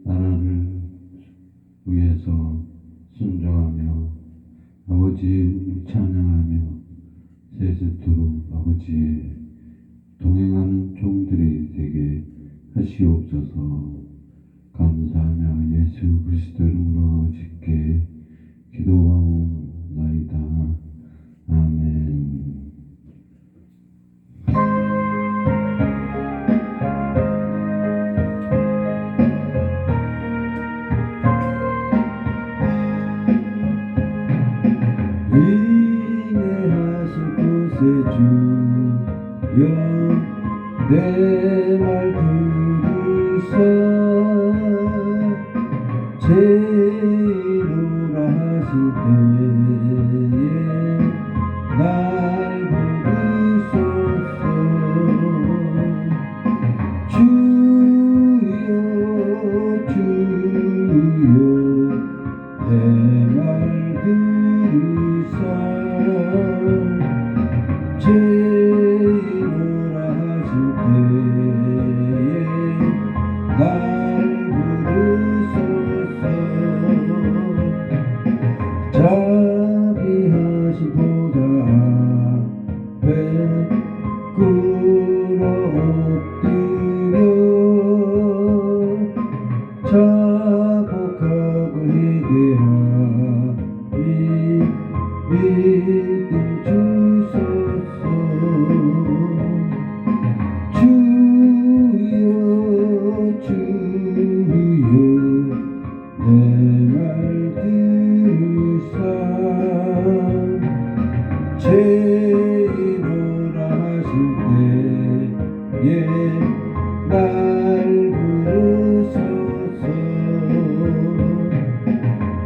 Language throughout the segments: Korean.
나라를 위해서 순종하며 아버지를 찬양하며 세세토록 아버지의 동행하는 종들이 되게 하시옵소서. 감사하며 예수 그리스도 이름으로 아버지께 기도하옵나이다. 아멘. 인내하신 구세주여 내 말 들으사 죄인으로 하실 때에 날 부르소서. 주여 주여 내 말 들으사 죄인으로 하실 때에 날 부르소서. 자비하신 보좌 앞에 꿇어 엎드려 자복하고 회개하니 믿음 주소서. 주여 주여 내 말 들으사 죄인으로 하실 때에 날 부르소서.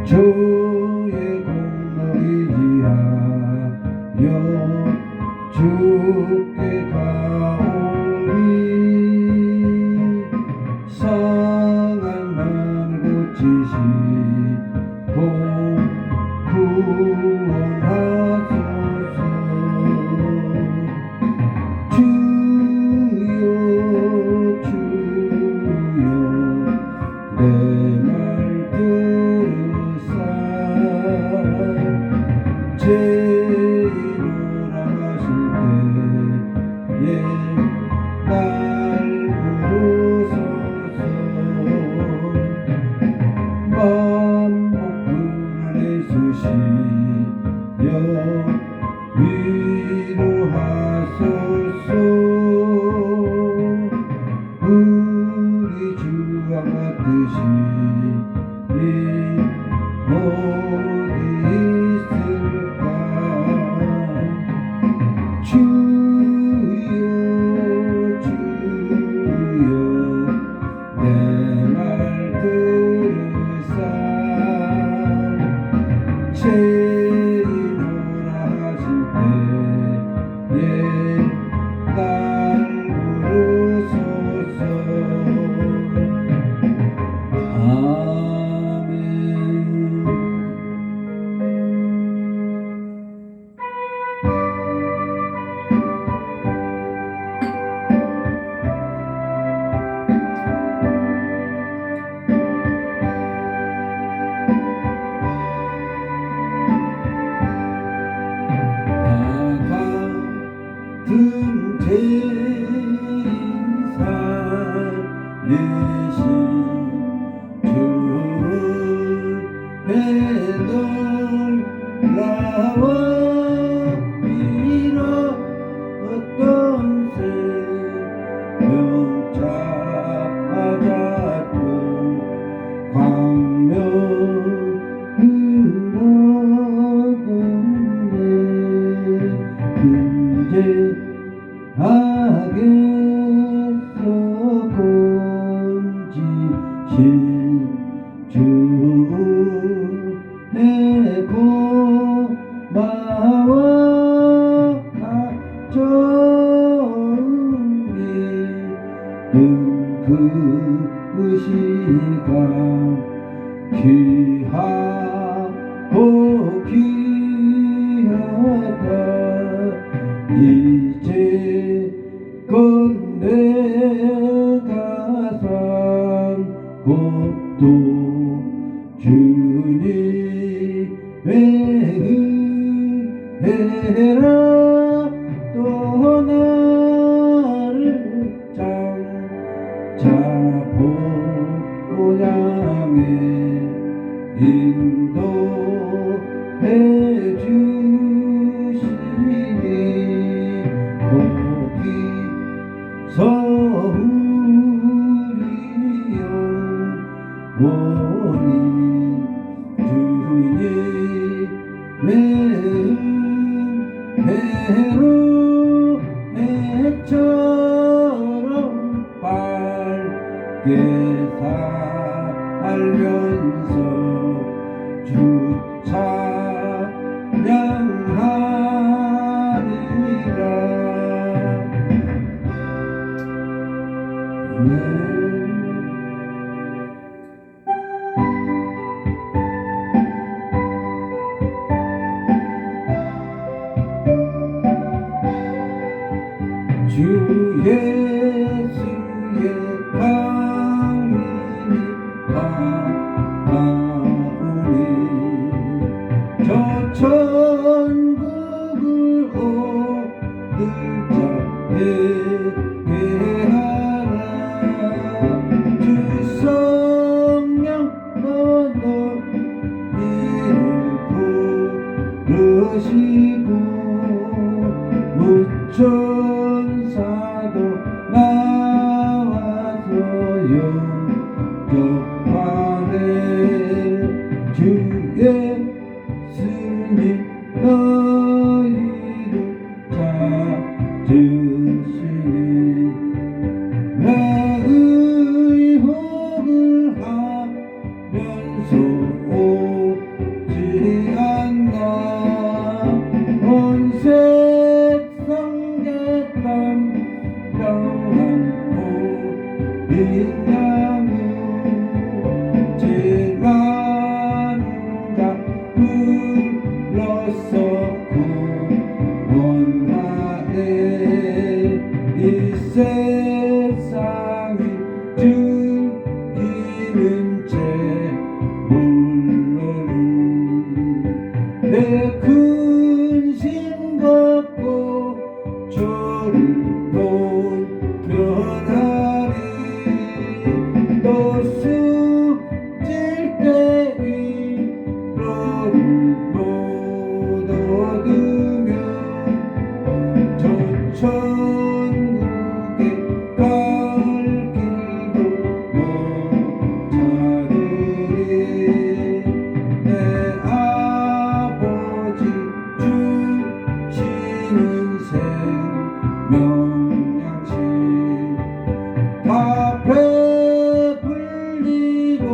주의 공로 의지하여 주께 가오니 상한 마음을 고치시고 구원하소서. 주여 주여 내 말 들으사 죄인으로 하실 때에 날 부르소서. 만복 불안에 쓰시여 위로하소서. 우리 주와 같으시니 어디 있을까. 주여 주여 내 말 들으사 죄인으로 하실 때에 날 부르소서. 아멘. 같은 죄인 살리신 주의 놀라워 밀었던 생명 찾았고 광명 흘러건네 금제하게서 건지신 주의 고마워 정리 그 시간 귀하고 귀하다. 이제 건 내가 산 곳 또 주님의 은혜라 또 나를 장차보 향해 인도해 주시니 거기서 우리 영원히 주님의 은혜로 해처럼 밝게 살면서 주 찬양하리라. 주 예수의 강림이 가까우니 저 천국을 얻을 자에게 하라. 주 성령 너너 이를 부르시고 무천사도 나와서 영접하네. 주 예수님 너희를 찾으시니 내 의혹을 하면서 오지 않나. 온 세상에 땀병한 우리 양은 제일 많은 자 불러서 구원하네. 이 세상이 죽이는 죄 물론은 내 근심 갖고 저를 면하리. 또 숨질 때 위로를 못 얻으면 저 천국에 갈 길도 못 찾으리. 내 아버지 주시는 생명양식 다 배불리고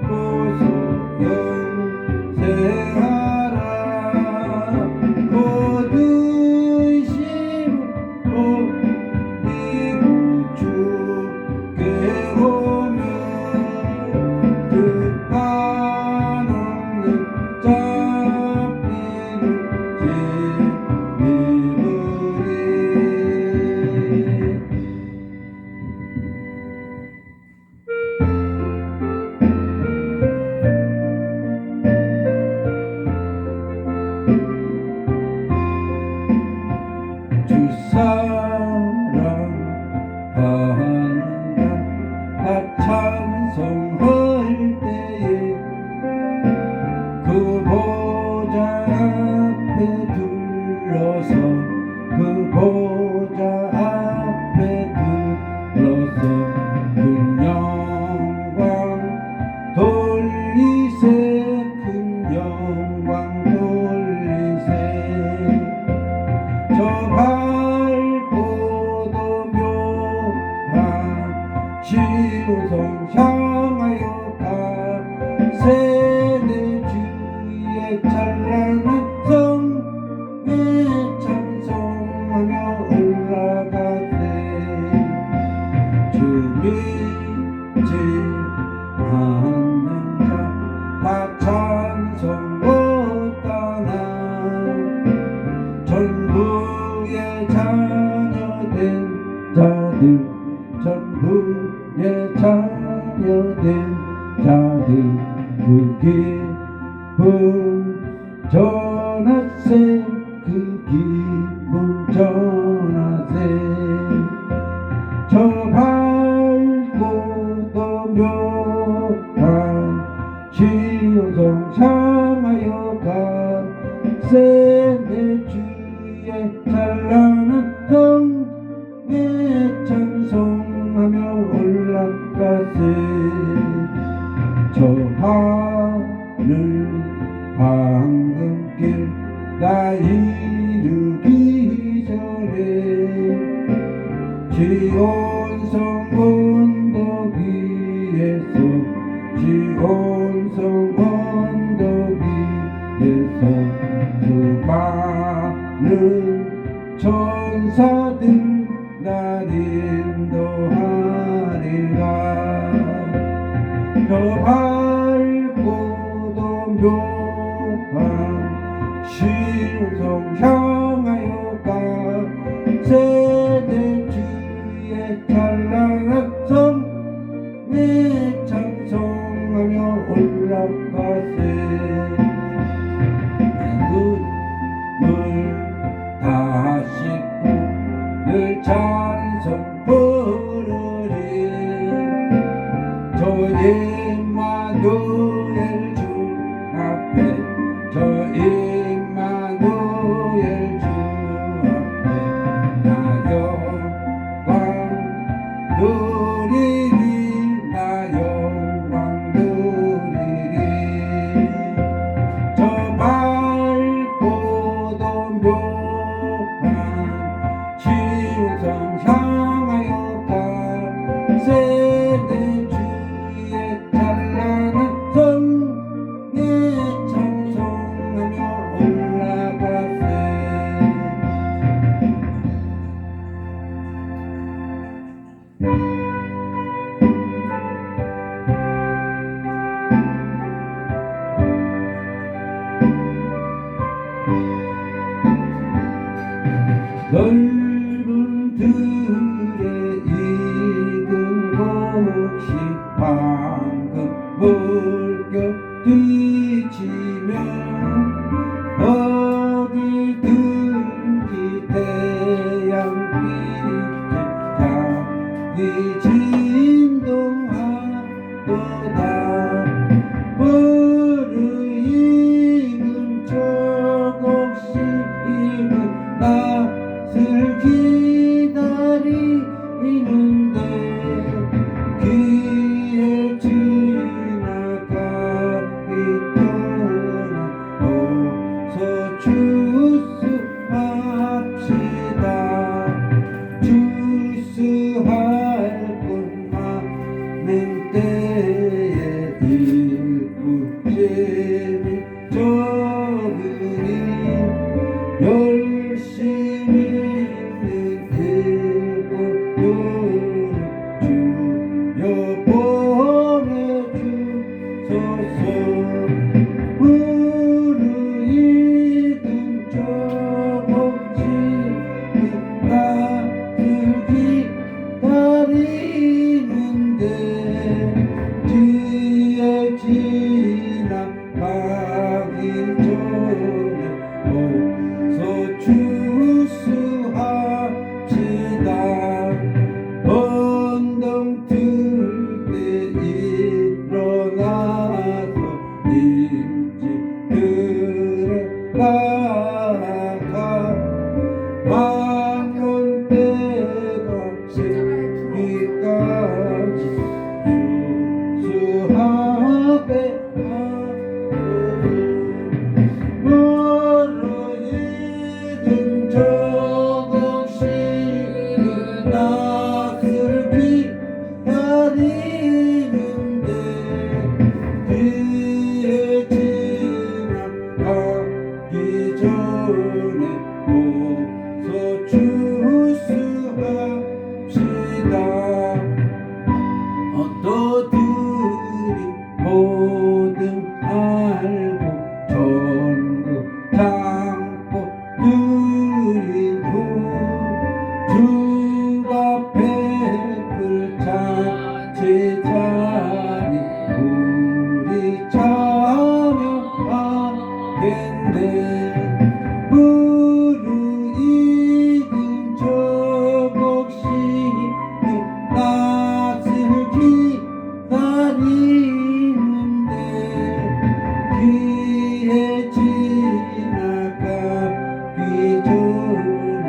고소 영생하라. 거두심으로 이고 주께 오면 그 한없는 잡히는 주 사랑한다 다 찬송할 때에 그 보좌 앞에 둘러서 그 보좌 앞에 둘러서 큰 영광 돌리세. 큰 영광 돌리세. 저 밝고도 묘한 시우성 향하여 자녀된 자들 그 기쁨 전하세 그 기쁨 전하세 저 밝고도 묘한 시온성 향하여 가세 내 주의 찬란한 성에 찬송하며 올라가세 저 하늘 황금길 나 이르기 전에 지온성 언덕 위에서 지온성 언덕 위에서 수많은 천사들 날 인도하리라 저 밝고도 묘한 시온성 향하여 가세 내 주의 찬란한 성에 찬송하며 올라가세 눈물 다 씻고 늘 찬송 부르리 저 임마누엘 주 앞에 저 임마누엘 주 앞에 나 영광 누리리 나 영광 누리리 저 밝고도 묘한 시온성 향하여 가세 내 주의 찬란한 성에 찬송하며 올라가세 넓은 들에 익은 곡식 황금 물결 뒤치며 어디든지 태양빛에 자기 진동하도다 무르익은 저곡식은 낯을 기다리는데 길을 지나가기 전에 어서 주수합시다 주수할 것 많은 때에 일꾼잼이 적으니 열심히 있는 일꾼들을 주여 보내주소서 무르익은 저곡식은 낯을 기다리는데 뒤에 지나가기 전에 어서 주수합시다 언덕 들때 일어나서 일찍 들어가가 만년 때가 새기까지 주수하게 무르익은 저곡식은 낯을 기다리는데 뒤에 지나가기 전에 어서 주수합시다 어떠들이 기다리는데 귀에 지나가기 전에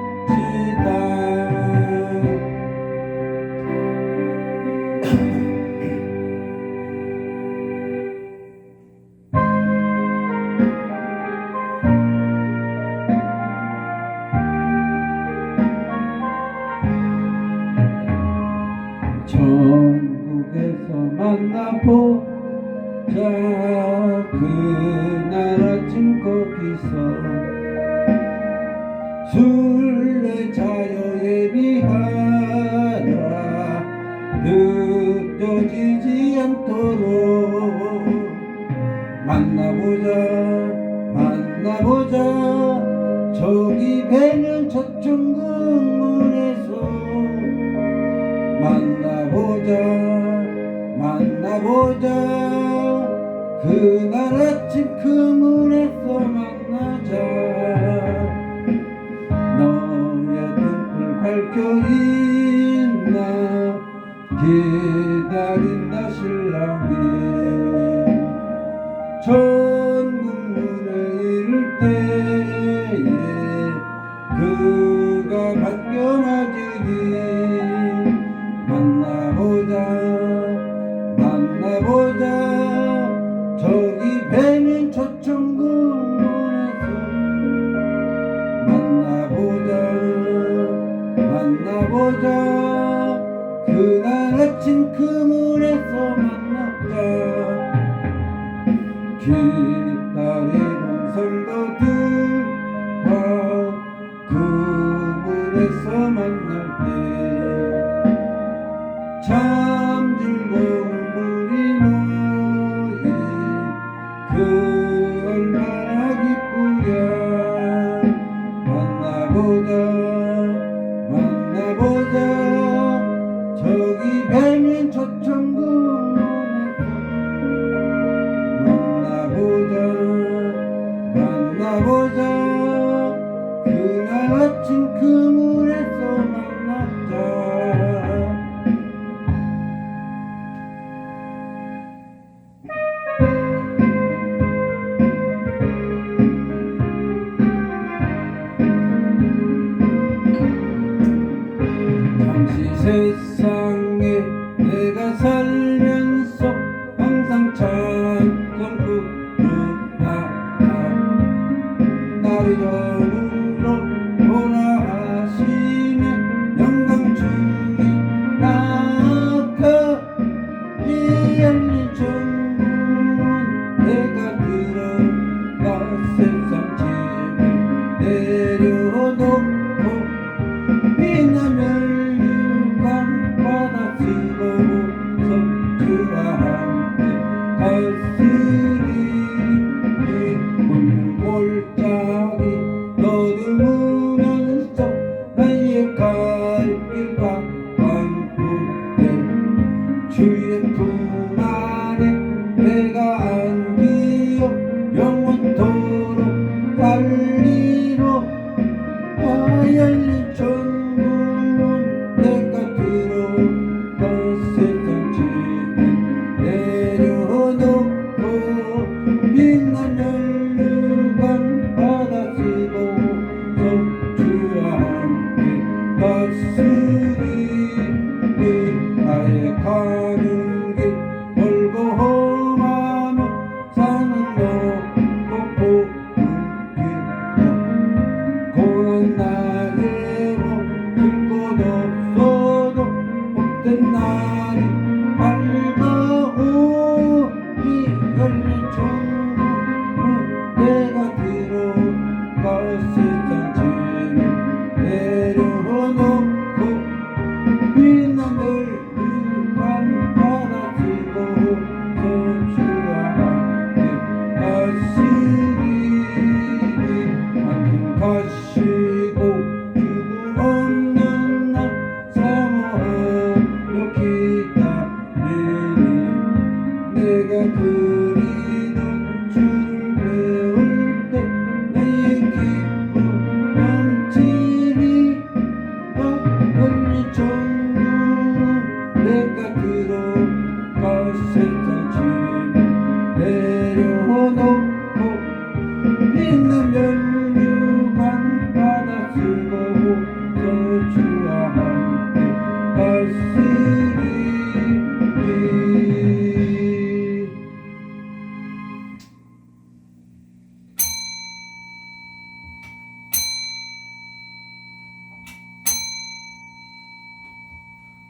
웃어주수합시다. 전국에서 만나보자. 그날 아침 거기서 순례자여 예비하라. 늦어지지 않도록 만나보자. 만나보자. 저기 배는 저쪽 문에서 만나보자. 만나보자. 그날 아침 그 문에서 만나자. 너의 등불 밝혀있나 기다린다 신랑이. 전국 문에 이를 때에 그가 반겨맞으니 만나보자. 만나보자. 저기 배는 저쪽 문에서 만나보자. 만나보자. 그날 아침 그 문에서 만나자. 기다리는 성도들과 그 문에서 만날 때 참 즐거운 우리 모임. 그 얼마나 기쁘랴. 만나보자. 만나보자. 저기 배는 저쪽 문에서 만나보자. 만나보자. 그날 아침 그 문에서 만나자. 잠시 세상에 내가 살면서 항상 찾던 부르다가 나를 영으로 보라 하시는 영광 중에 나아가 이 열린 천국문 내가 들어가 세상 짐을 내려놓고 빛나면 유감과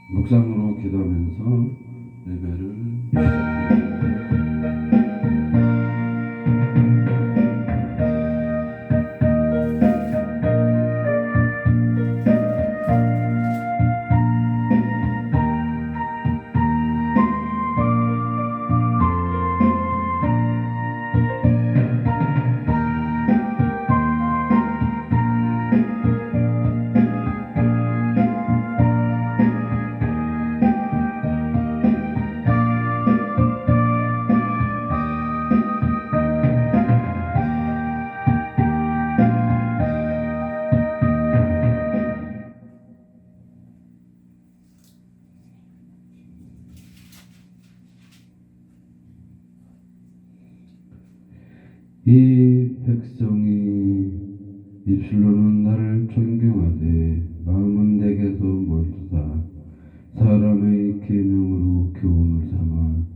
묵상으로 기도하면서 예배를 시작합니다. 이 백성이 입술로는 나를 존경하되 마음은 내게서 멀도다. 사람의 계명으로 교훈을 삼아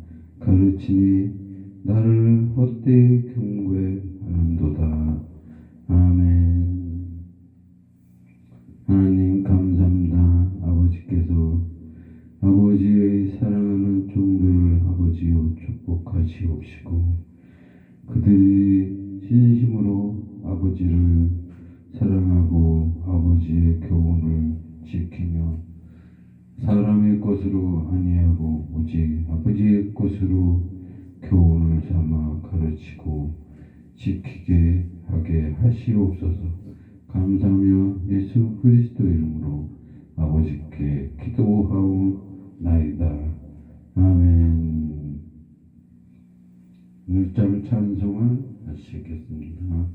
가르치니 나를 헛되이 경고하는도다. 아멘. 하나님 감사합니다. 아버지께서 아버지의 사랑하는 종들을 아버지여 축복하시옵시고 그들이 진심으로 아버지를 사랑하고 아버지의 교훈을 지키며 사람의 것으로 아니하고 오직 아버지의 것으로 교훈을 삼아 가르치고 지키게 하게 하시옵소서. 감사하며 예수 그리스도 이름으로 아버지께 기도하옵나이다. 아멘. 늘장 찬송을 하시겠습니다.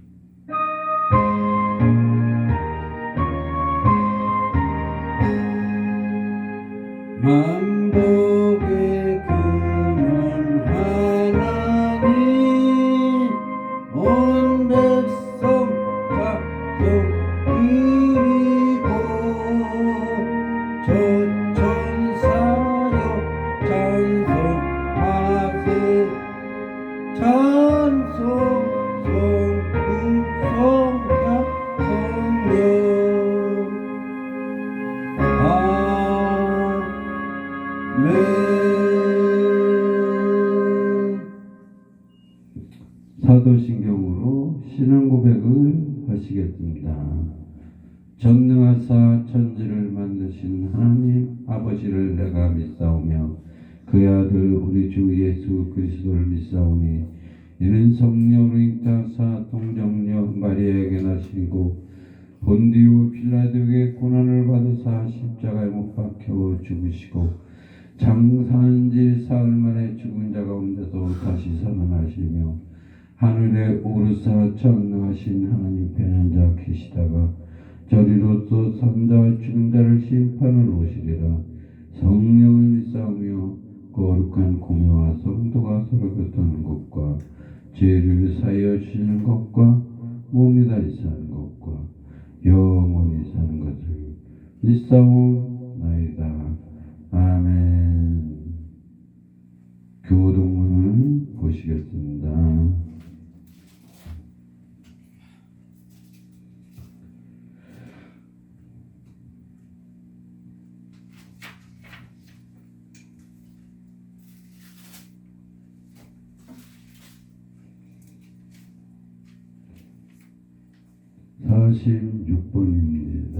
만복의 근원 하나님 온 백성 작성 드리고 저천사여 찬송하세 찬송 성부성자 성령 아멘. 사도신경으로 신앙 고백을 하시겠습니다. 전능하사 천지를 만드신 하나님 아버지를 내가 믿사오며 그의 아들 우리 주 예수 그리스도를 믿사오니 이는 성령으로 잉타사 동정녀 마리아에게 나시고 본디오 빌라도에게 고난을 받으사 십자가에 못 박혀 죽으시고 장사한 지 사흘 만에 죽은 자 가운데서 다시 살아나시며 하늘에 오르사 전능하신 하나님 편한 자 계시다가 저리로서 산자와 죽은 자를 심판을 오시리라. 성령을 믿사오며 거룩한 공회와 성도가 서로 교통하는 것과 죄를 사하여 주시는 것과 몸이 다시 사는 것과 영원히 사는 것을 믿사오나이다. 아멘. 교동문을 보시겠습니다. (46번입니다)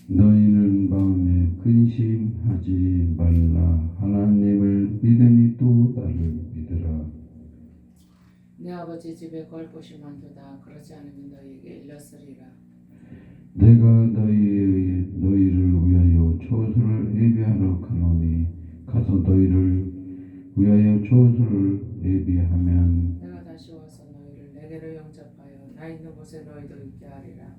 너희는 마음에 근심하지 말라. 하나님을 믿으니 또 나를 믿으라. 내 아버지 집에 걸보시 만두다. 그렇지 않으면 너희에게 일렀으리라. 내가 너희를 위하여 초소를 예비하러 가노니 가서 너희를 위하여 초소를 예비하면 내가 다시 와서 너희를 내게로 영접하여 나 있는 곳에 너희도 있게 하리라.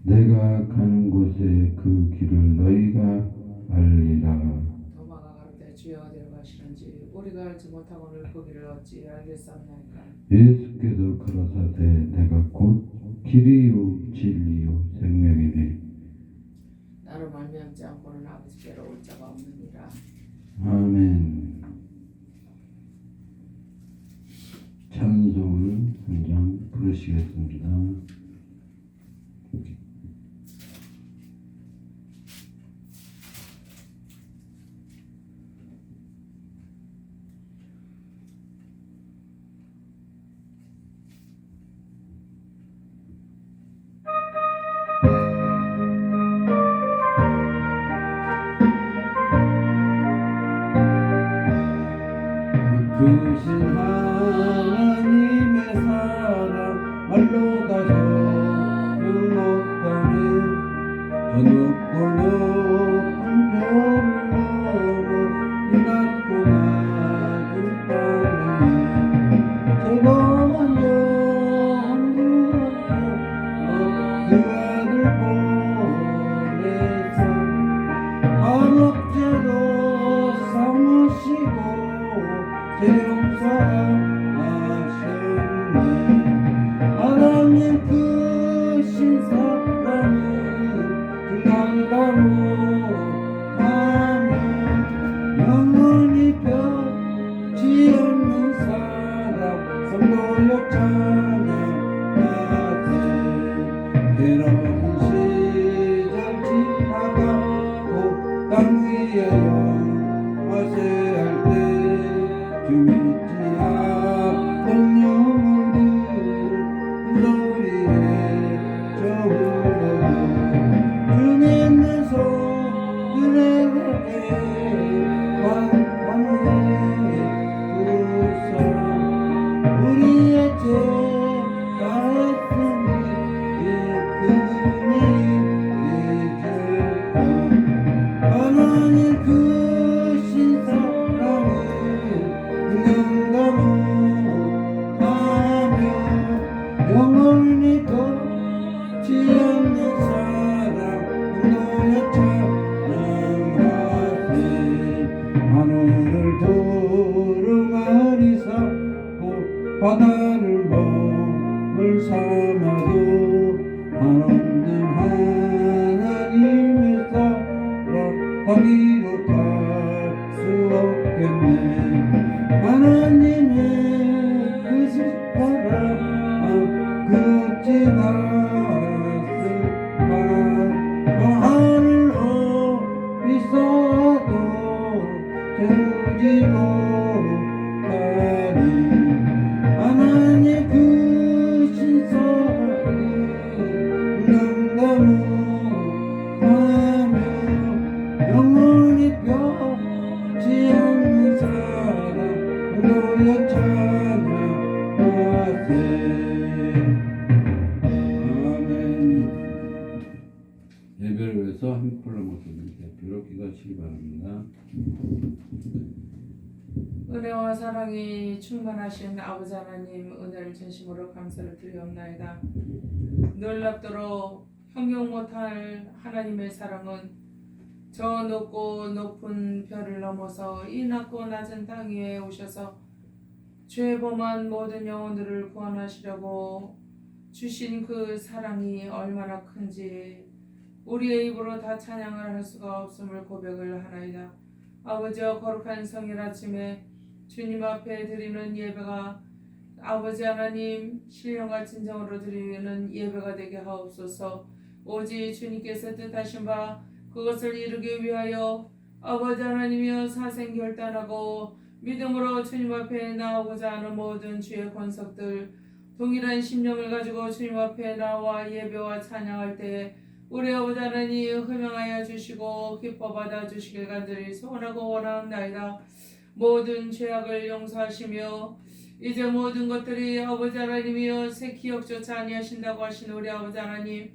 내가 가는 곳에 그 길을 너희가 알리라. 도마가 가로되 주여 어디로 가시는지 우리가 알지 못하고는 그 길을 어찌 알겠사옵나이까. 예수께서 가라사대 내가 곧 길이요 진리요 생명이니 나로 말미암지 않고는 아버지께로 올 자가 없느니라. 아멘. 찬송을 한 장 부르시겠습니다. 크신 하나님의 사랑 말로 다 설명 못하는 저 높고 높은 별을 넘어 이 낮고 낮은 땅에 즐거운 영원한 그 아들 보내사 한옥제로 삼으시고 용서하셨네. 하나님 크신 사랑은 등한가로 하며 영원히 변치 않는 사랑 성도여 찬양하세. 괴로운 시절 지나가고 땅 위에 영화세 할때 주 믿지 않던 영혼들 소리에 저 흘러가 주 믿는 소들에게 환호해 부르사 우리의 죄가 했으니 그분이 잊을까. 하나님 크신 사랑을 능감하며 영원히 걷지 않는 사랑 너의 찬양하세. 하늘을 두루마리 삼고 바다를 먹을 삼아도 한없는 하나님의 사랑 거기로 갈 수 없겠네. 하나님의 그 사랑 그 어찌 갔을까. 저 하늘로 있어도 채우지 못하니 하나님 크신 사랑을 능감하며 영원히 변치 않는 사랑 너의 찬양하세. 아멘. 예배를 위해서 한 콜라 목소리 대표로 기도하시기 바랍니다. 은혜와 사랑이 충만하신 아버지 하나님, 은혜를 진심으로 감사를 드리옵나이다. 놀랍도록 형용 못할 하나님의 사랑은 저 높고 높은 별을 넘어서 이 낮고 낮은 땅 위에 오셔서 죄 범한 모든 영혼들을 구원하시려고 주신 그 사랑이 얼마나 큰지 우리의 입으로 다 찬양을 할 수가 없음을 고백을 하나이다. 아버지와 거룩한 성일 아침에 주님 앞에 드리는 예배가 아버지 하나님 신령과 진정으로 드리는 예배가 되게 하옵소서. 오직 주님께서 뜻하신 바 그것을 이루기 위하여 아버지 하나님이여 사생결단하고 믿음으로 주님 앞에 나오고자 하는 모든 주의 권속들 동일한 심령을 가지고 주님 앞에 나와 예배와 찬양할 때 우리 아버지 하나님 허명하여 주시고 기뻐 받아 주시길 간절히 소원하고 원하옵나이다. 모든 죄악을 용서하시며 이제 모든 것들이 아버지 하나님이여 새 기억조차 아니하신다고 하신 우리 아버지 하나님,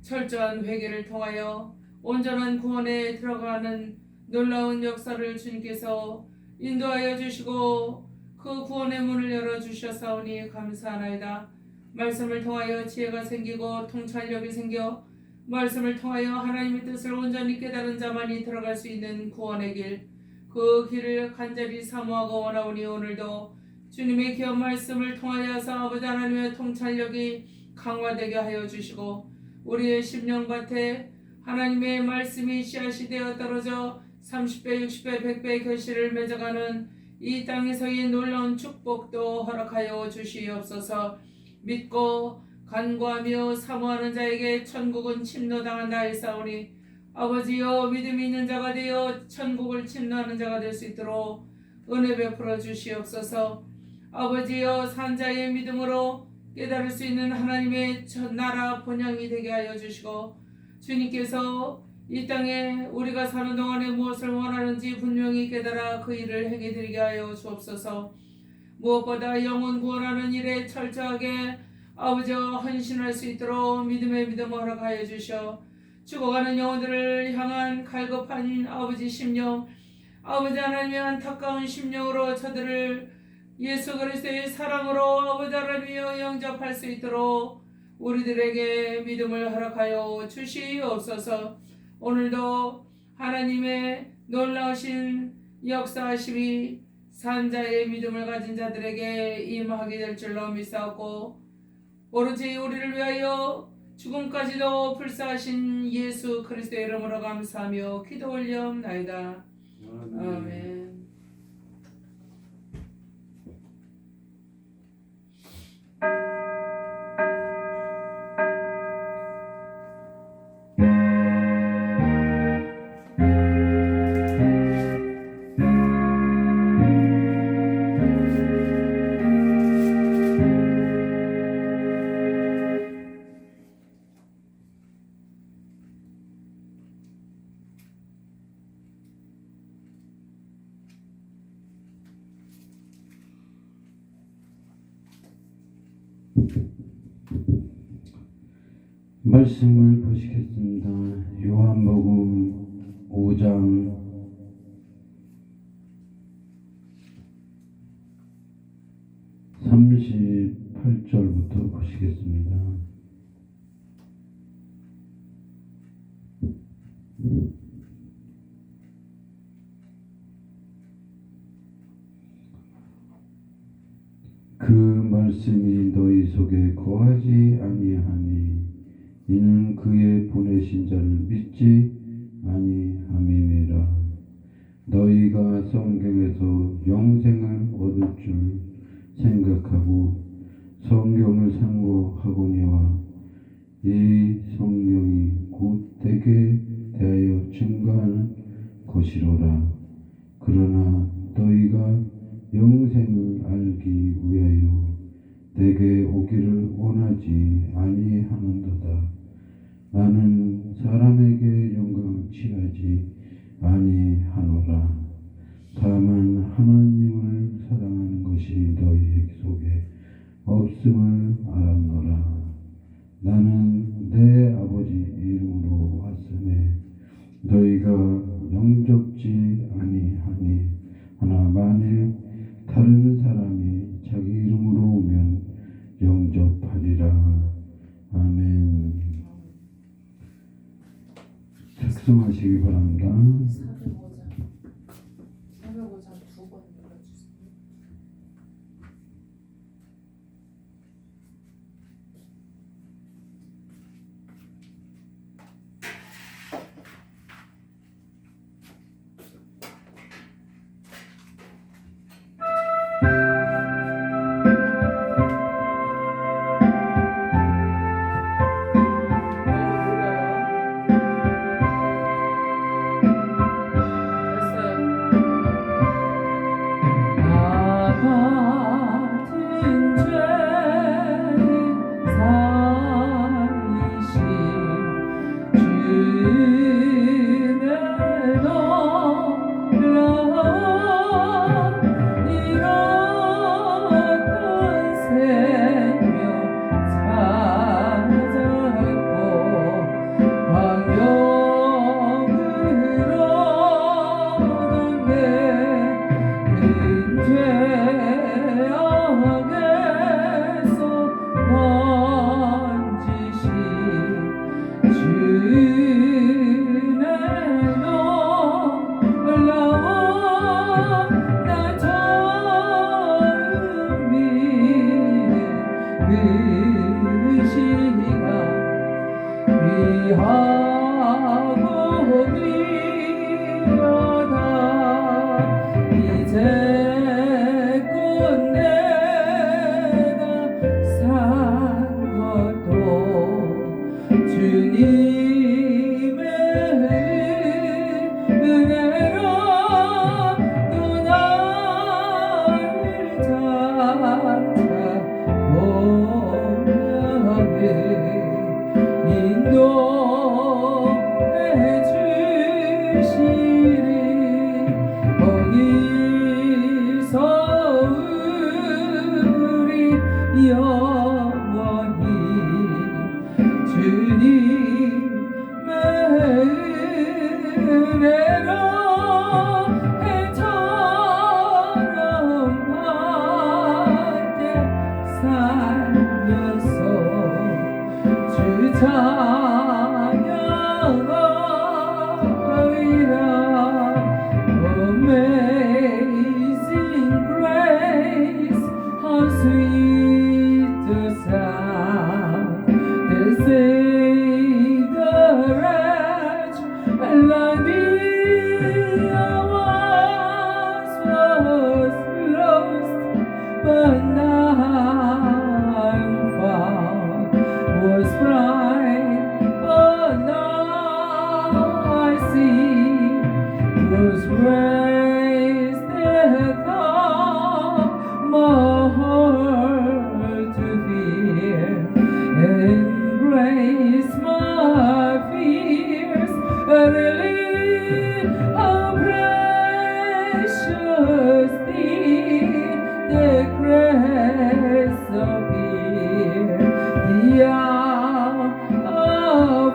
철저한 회개를 통하여 온전한 구원에 들어가는 놀라운 역사를 주님께서 인도하여 주시고 그 구원의 문을 열어주셨사오니 감사하나이다. 말씀을 통하여 지혜가 생기고 통찰력이 생겨 말씀을 통하여 하나님의 뜻을 온전히 깨달은 자만이 들어갈 수 있는 구원의 길, 그 길을 간절히 사모하고 원하오니 오늘도 주님의 귀한 말씀을 통하여서 아버지 하나님의 통찰력이 강화되게 하여 주시고 우리의 심령밭에 하나님의 말씀이 씨앗이 되어 떨어져 30배, 60배, 100배의 결실을 맺어가는 이 땅에서의 놀라운 축복도 허락하여 주시옵소서. 믿고 간구하며 사모하는 자에게 천국은 침노당한다 하였사오니 아버지여 믿음이 있는 자가 되어 천국을 침노하는 자가 될 수 있도록 은혜 베풀어 주시옵소서. 아버지여 산자의 믿음으로 깨달을 수 있는 하나님의 나라 본향이 되게 하여 주시고 주님께서 이 땅에 우리가 사는 동안에 무엇을 원하는지 분명히 깨달아 그 일을 행해 드리게 하여 주옵소서. 무엇보다 영혼 구원하는 일에 철저하게 아버지와 헌신할 수 있도록 믿음의 믿음을 허락하여 주셔 죽어가는 영혼들을 향한 갈급한 아버지 심령, 아버지 하나님의 안타까운 심령으로 저들을 예수 그리스도의 사랑으로 아버지 하나님이여 영접할 수 있도록 우리들에게 믿음을 허락하여 주시옵소서. 오늘도 하나님의 놀라우신 역사하심이 산자의 믿음을 가진 자들에게 임하게 될 줄로 믿사옵고 오로지 우리를 위하여 죽음까지도 불사하신 예수 그리스도의 이름으로 감사하며 기도 올리옵나이다. 아멘. 말씀을 보시겠습니다. 요한복음 5장 38절부터 보시겠습니다. 그 말씀이 너희 속에 거하지 아니하니 이는 그의 보내신 자를 믿지 아니함이니라. 너희가 성경에서 영생을 얻을 줄 생각하고 성경을 상고하거니와 이 성경이 곧 내게 대하여 증거하는 것이로라. 그러나 너희가 영생을 알기 위하여 내게 오기를 원하지 아니하는도다. 나는 사람에게 영광을 취하지 아니하노라. 다만 하나님을 사랑하는 것이 너희 속에 없음을 알았노라. 나는 내 아버지 이름으로 왔으매 너희가 영접지 아니하니 하나 만일 다른 사람이 자기 이름으로 오면 영접하리라. 아멘. 작성하시기 바랍니다. 405장 2번 눌러주세요. Verily, how precious thee the grace appear, the hour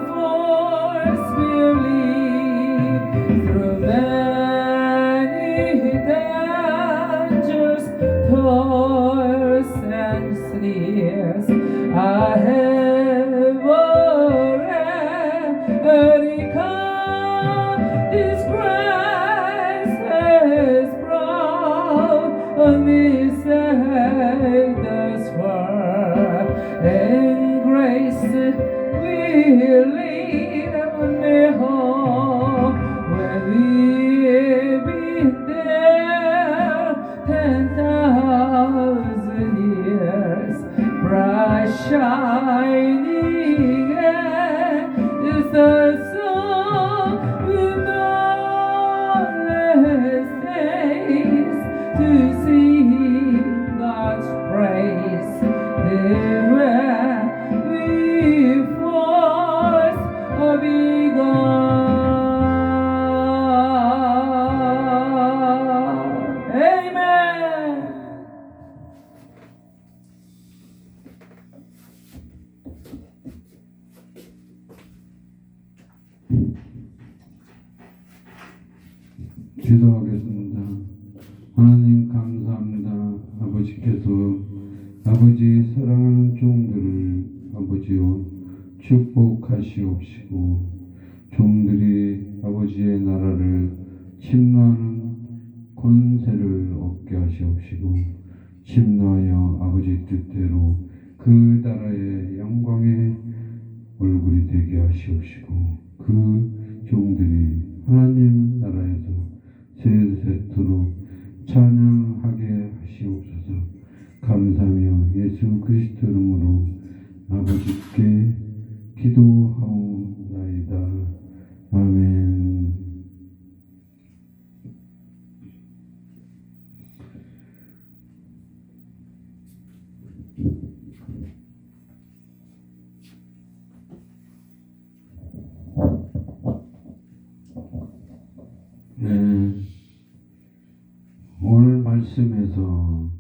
force will lead through many dangers, toils and snares. I have already come, this grace has brought me safe thus far, and grace will lead me home when we've been there 10,000 years, bright shining as the sun with endless days to sing God's praise. There where we first begun. Amen. 기도하겠습니다. 하나님 감사합니다. 아버지께서 아버지 사랑하는 종들을 아버지요 축복하시옵시고 종들이 아버지의 나라를 침노하는 권세를 얻게 하시옵시고 침노하여 아버지 뜻대로 그 나라의 영광의 얼굴이 되게 하시옵시고 그 종들이 하나님 나라에서 세세토록 찬양하게 하시옵소서. 감사하며 예수 그리스도 이름으로 아버지께 기도하옵나이다. 아멘. 네, 오늘 말씀에서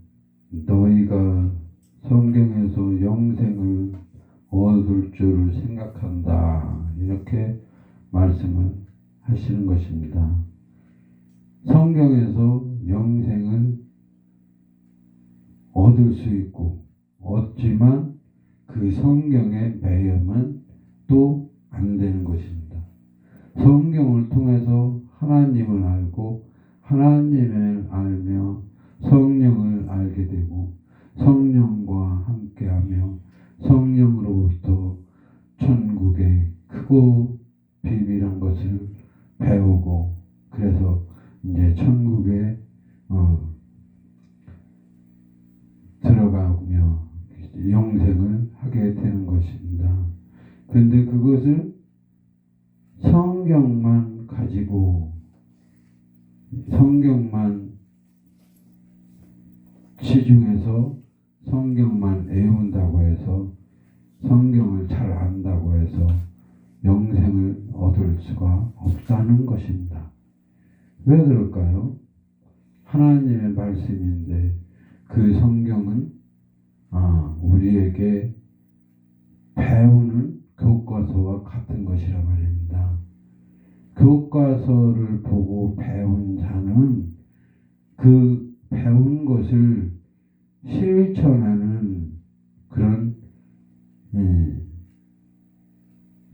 너희가 성경에서 영생을 얻을 줄을 생각한다 이렇게 말씀을 하시는 것입니다. 성경에서 영생을 얻을 수 있고 얻지만 그 성경에 매여면 또 안 되는 것입니다. 성경을 통해서 하나님을 알고 하나님을 알며 성령을 알게 되고 성령과 함께하며 성령으로부터 천국의 크고 비밀한 것을 배우고 그래서 이제 천국에 들어가며 영생을 하게 되는 것입니다. 그런데 그것을 성경만 가지고 성경만 치중해서 성경만 외운다고 해서 성경을 잘 안다고 해서 영생을 얻을 수가 없다는 것입니다. 왜 그럴까요? 하나님의 말씀인데 그 성경은 우리에게 배우는 교과서와 같은 것이라 말입니다. 교과서를 보고 배운 자는 그 배운 것을 실천하는 그런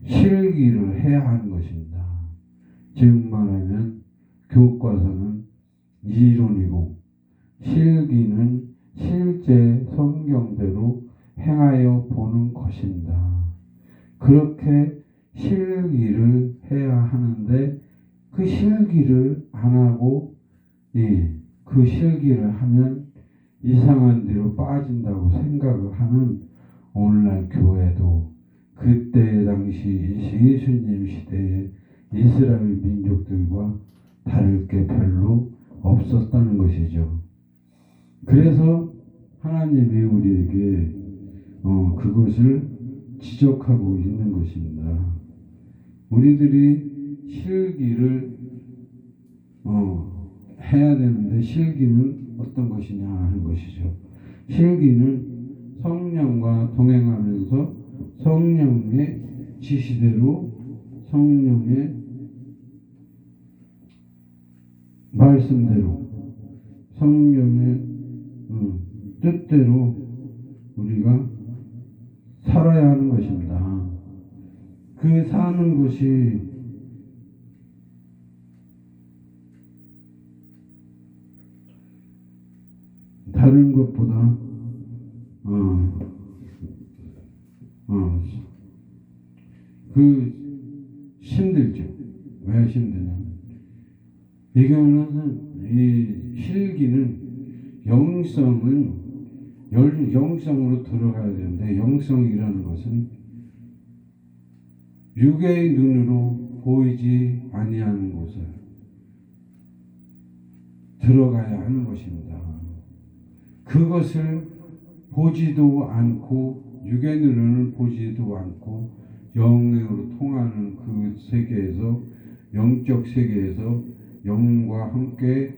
실기를 해야 하는 것입니다. 즉 말하면 교과서는 이론이고 실기는 실제 성경대로 행하여 보는 것입니다. 그렇게 실기를 해야 하는데 그 실기를 안 하고 그 실기를 하면 이상한 데로 빠진다고 생각을 하는 오늘날 교회도 그때 당시 예수님 시대의 이스라엘 민족들과 다를 게 별로 없었다는 것이죠. 그래서 하나님이 우리에게 그것을 지적하고 있는 것입니다. 우리들이 실기를 해야 되는데 실기는 어떤 것이냐 하는 것이죠. 실기는 성령과 동행하면서 성령의 지시대로 성령의 말씀대로 성령의 뜻대로 우리가 살아야 하는 것입니다. 그 사는 것이 다른 것보다 힘들죠. 왜 힘드냐? 이거는 이 실기는 영성으로 들어가야 되는데 영성이라는 것은 육의 눈으로 보이지 아니하는 곳을 들어가야 하는 것입니다. 그것을 보지도 않고 육의 눈으로는 보지도 않고 영으로 통하는 그 세계에서 영적 세계에서 영과 함께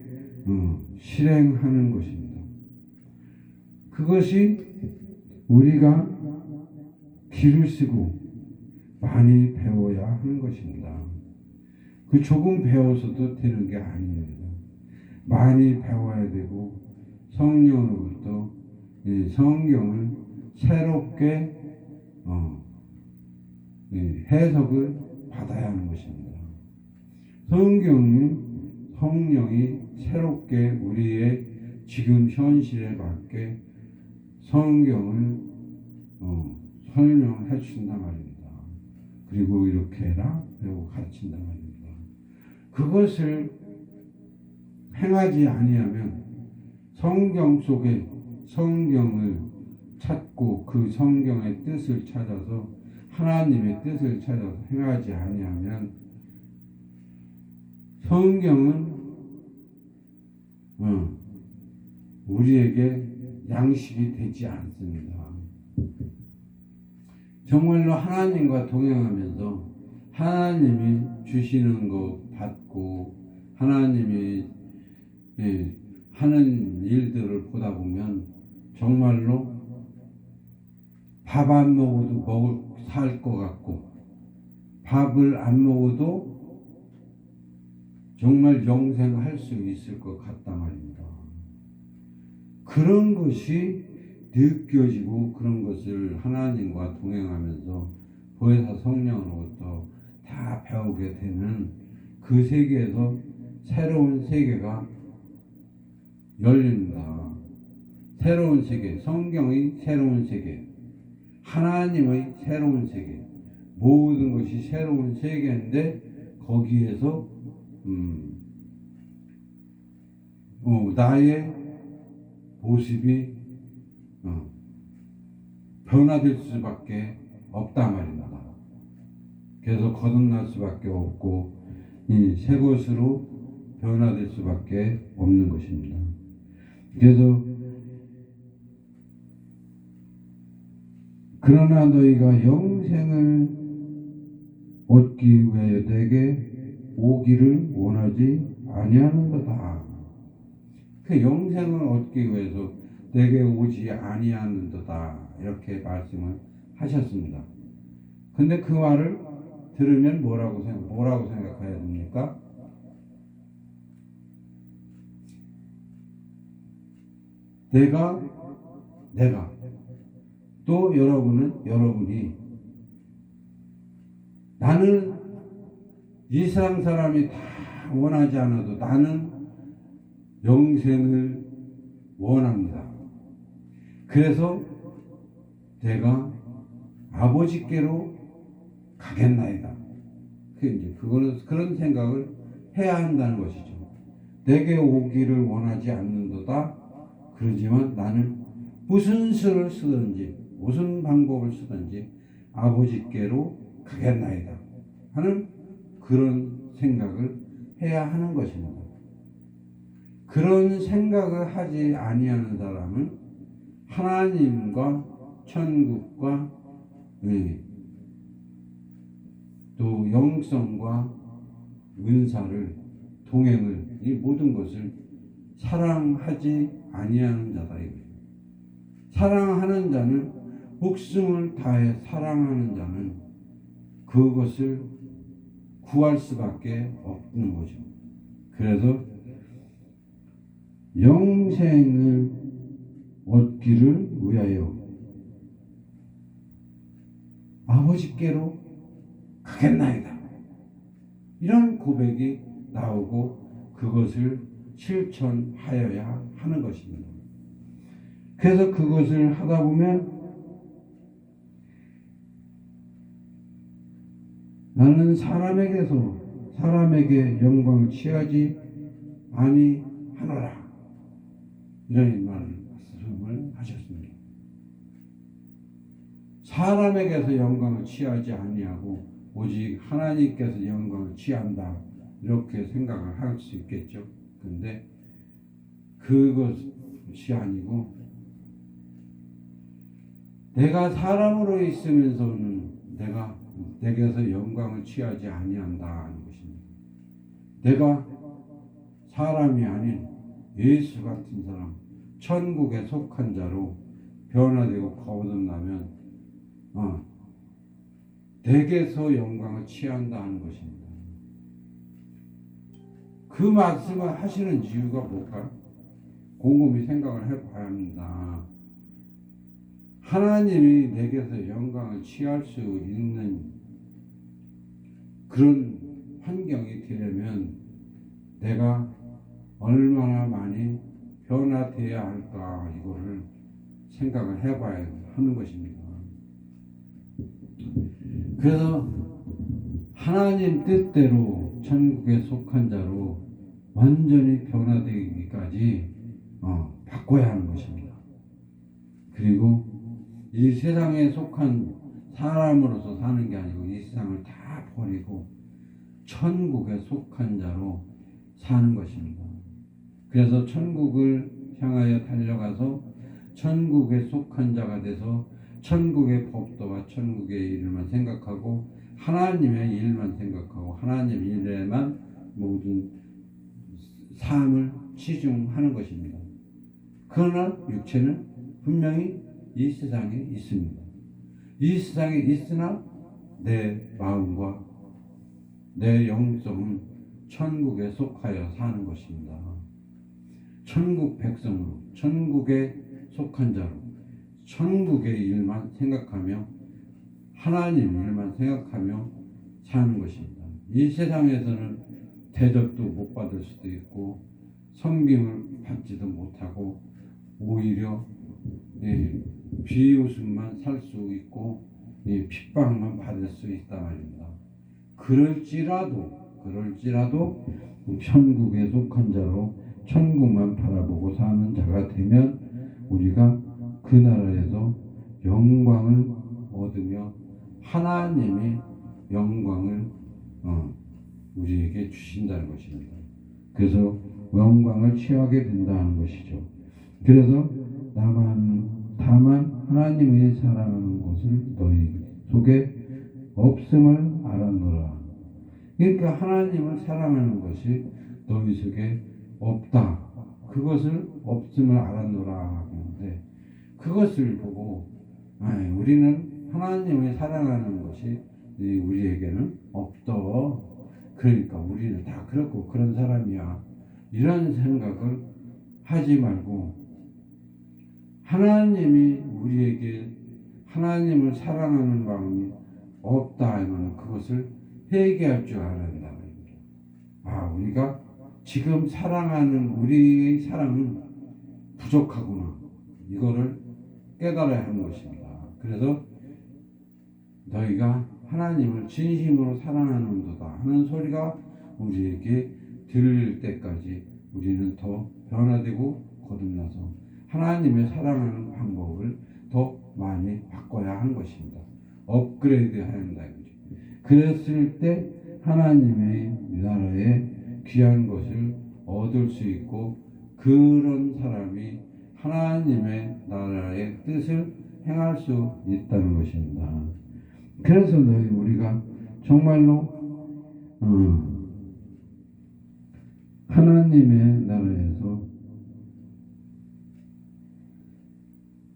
실행하는 것입니다. 그것이 우리가 길을 쓰고 많이 배워야 하는 것입니다. 그 조금 배워서도 되는 게 아닙니다. 많이 배워야 되고 성령으로부터 성경을 새롭게 해석을 받아야 하는 것입니다. 성경은 성령이 새롭게 우리의 지금 현실에 맞게 성경을 설명해 주신단 말입니다. 그리고 이렇게 해라 라고 가르친단 말입니다. 그것을 행하지 아니하면 성경 속에 성경을 찾고 그 성경의 뜻을 찾아서 하나님의 뜻을 찾아서 행하지 아니하면 성경은 우리에게 양식이 되지 않습니다. 정말로 하나님과 동행하면서 하나님이 주시는 것 받고 하나님이 하는 일들을 보다 보면 정말로 밥 안 먹어도 살 것 같고 밥을 안 먹어도 정말 영생할 수 있을 것 같단 말입니다. 그런 것이 느껴지고 그런 것을 하나님과 동행하면서 보혜사 성령으로부터 다 배우게 되는 그 세계에서 새로운 세계가 열립니다. 새로운 세계, 성경의 새로운 세계, 하나님의 새로운 세계, 모든 것이 새로운 세계인데 거기에서 나의 모습이 변화될 수밖에 없단 말입니다. 그래서 거듭날 수밖에 없고 새 것으로 변화될 수밖에 없는 것입니다. 그래서 그러나 너희가 영생을 얻기 위해 내게 오기를 원하지 아니하는도다. 그 영생을 얻기 위해서 내게 오지 아니하는도다. 이렇게 말씀을 하셨습니다. 근데 그 말을 들으면 뭐라고 생각해야 됩니까? 내가 또 여러분이 나는 이 세상 사람이 다 원하지 않아도 나는 영생을 원합니다. 그래서 내가 아버지께로 가겠나이다. 그거는 그런 생각을 해야 한다는 것이죠. 내게 오기를 원하지 않는도다. 그러지만 나는 무슨 수를 쓰든지 무슨 방법을 쓰든지 아버지께로 가겠나이다 하는 그런 생각을 해야 하는 것입니다. 그런 생각을 하지 아니하는 사람은 하나님과 천국과 또 영성과 은사를, 동행을, 이 모든 것을 사랑하지 아니하는 자다 이거예요. 사랑하는 자는, 목숨을 다해 사랑하는 자는 그것을 구할 수밖에 없는 거죠. 그래서 영생을 얻기를 위하여 아버지께로 가겠나이다. 이런 고백이 나오고 그것을 실천하여야 하는 것입니다. 그래서 그것을 하다 보면 나는 사람에게 영광을 취하지 아니하노라. 이런 말씀을 하셨습니다. 사람에게서 영광을 취하지 아니하고 오직 하나님께서 영광을 취한다. 이렇게 생각을 할 수 있겠죠. 근데 그것이 아니고 내가 사람으로 있으면서는 내게서 영광을 취하지 아니한다는 것입니다. 내가 사람이 아닌 예수 같은 사람, 천국에 속한 자로 변화되고 거듭나면 내게서 영광을 취한다 하는 것입니다. 그 말씀을 하시는 이유가 뭘까? 곰곰이 생각을 해봐야 합니다. 하나님이 내게서 영광을 취할 수 있는 그런 환경이 되려면 내가 얼마나 많이 변화되어야 할까, 이거를 생각을 해봐야 하는 것입니다. 그래서 하나님 뜻대로 천국에 속한 자로 완전히 변화되기까지 바꿔야 하는 것입니다. 그리고 이 세상에 속한 사람으로서 사는 게 아니고 이 세상을 다 버리고 천국에 속한 자로 사는 것입니다. 그래서 천국을 향하여 달려가서 천국에 속한 자가 돼서 천국의 법도와 천국의 일만 생각하고 하나님의 일만 생각하고 하나님 일에만 모든 삶을 치중하는 것입니다. 그러나 육체는 분명히 이 세상에 있습니다. 이 세상에 있으나 내 마음과 내 영성은 천국에 속하여 사는 것입니다. 천국 백성으로, 천국에 속한 자로, 천국의 일만 생각하며 하나님 일만 생각하며 사는 것입니다. 이 세상에서는 대접도 못 받을 수도 있고 섬김을 받지도 못하고 오히려 비웃음만 살 수 있고 핍박만 받을 수 있단 말입니다. 그럴지라도 천국에 속한 자로 천국만 바라보고 사는 자가 되면 우리가 그 나라에서 영광을 얻으며 하나님의 영광을 우리에게 주신다는 것입니다. 그래서 영광을 취하게 된다는 것이죠. 그래서 다만 하나님의 사랑하는 것을 너희 속에 없음을 알았노라. 그러니까 하나님을 사랑하는 것이 너희 속에 없다. 그것을 없음을 알았노라 하는데 그것을 보고 우리는 하나님을 사랑하는 것이 우리에게는 없다. 그러니까 우리는 다 그렇고 그런 사람이야. 이런 생각을 하지 말고 하나님이 우리에게 하나님을 사랑하는 마음이 없다 하면 그것을 회개할 줄 알아야 된다. 우리가 지금 사랑하는 우리의 사랑은 부족하구나. 이거를 깨달아야 하는 것입니다. 그래서 너희가 하나님을 진심으로 사랑하는도다 하는 소리가 우리에게 들릴 때까지 우리는 더 변화되고 거듭나서 하나님의 사랑하는 방법을 더 많이 바꿔야 하는 것입니다. 업그레이드 해야 한다. 그랬을 때 하나님의 나라에 귀한 것을 얻을 수 있고 그런 사람이 하나님의 나라의 뜻을 행할 수 있다는 것입니다. 그래서 우리가 정말로 하나님의 나라에서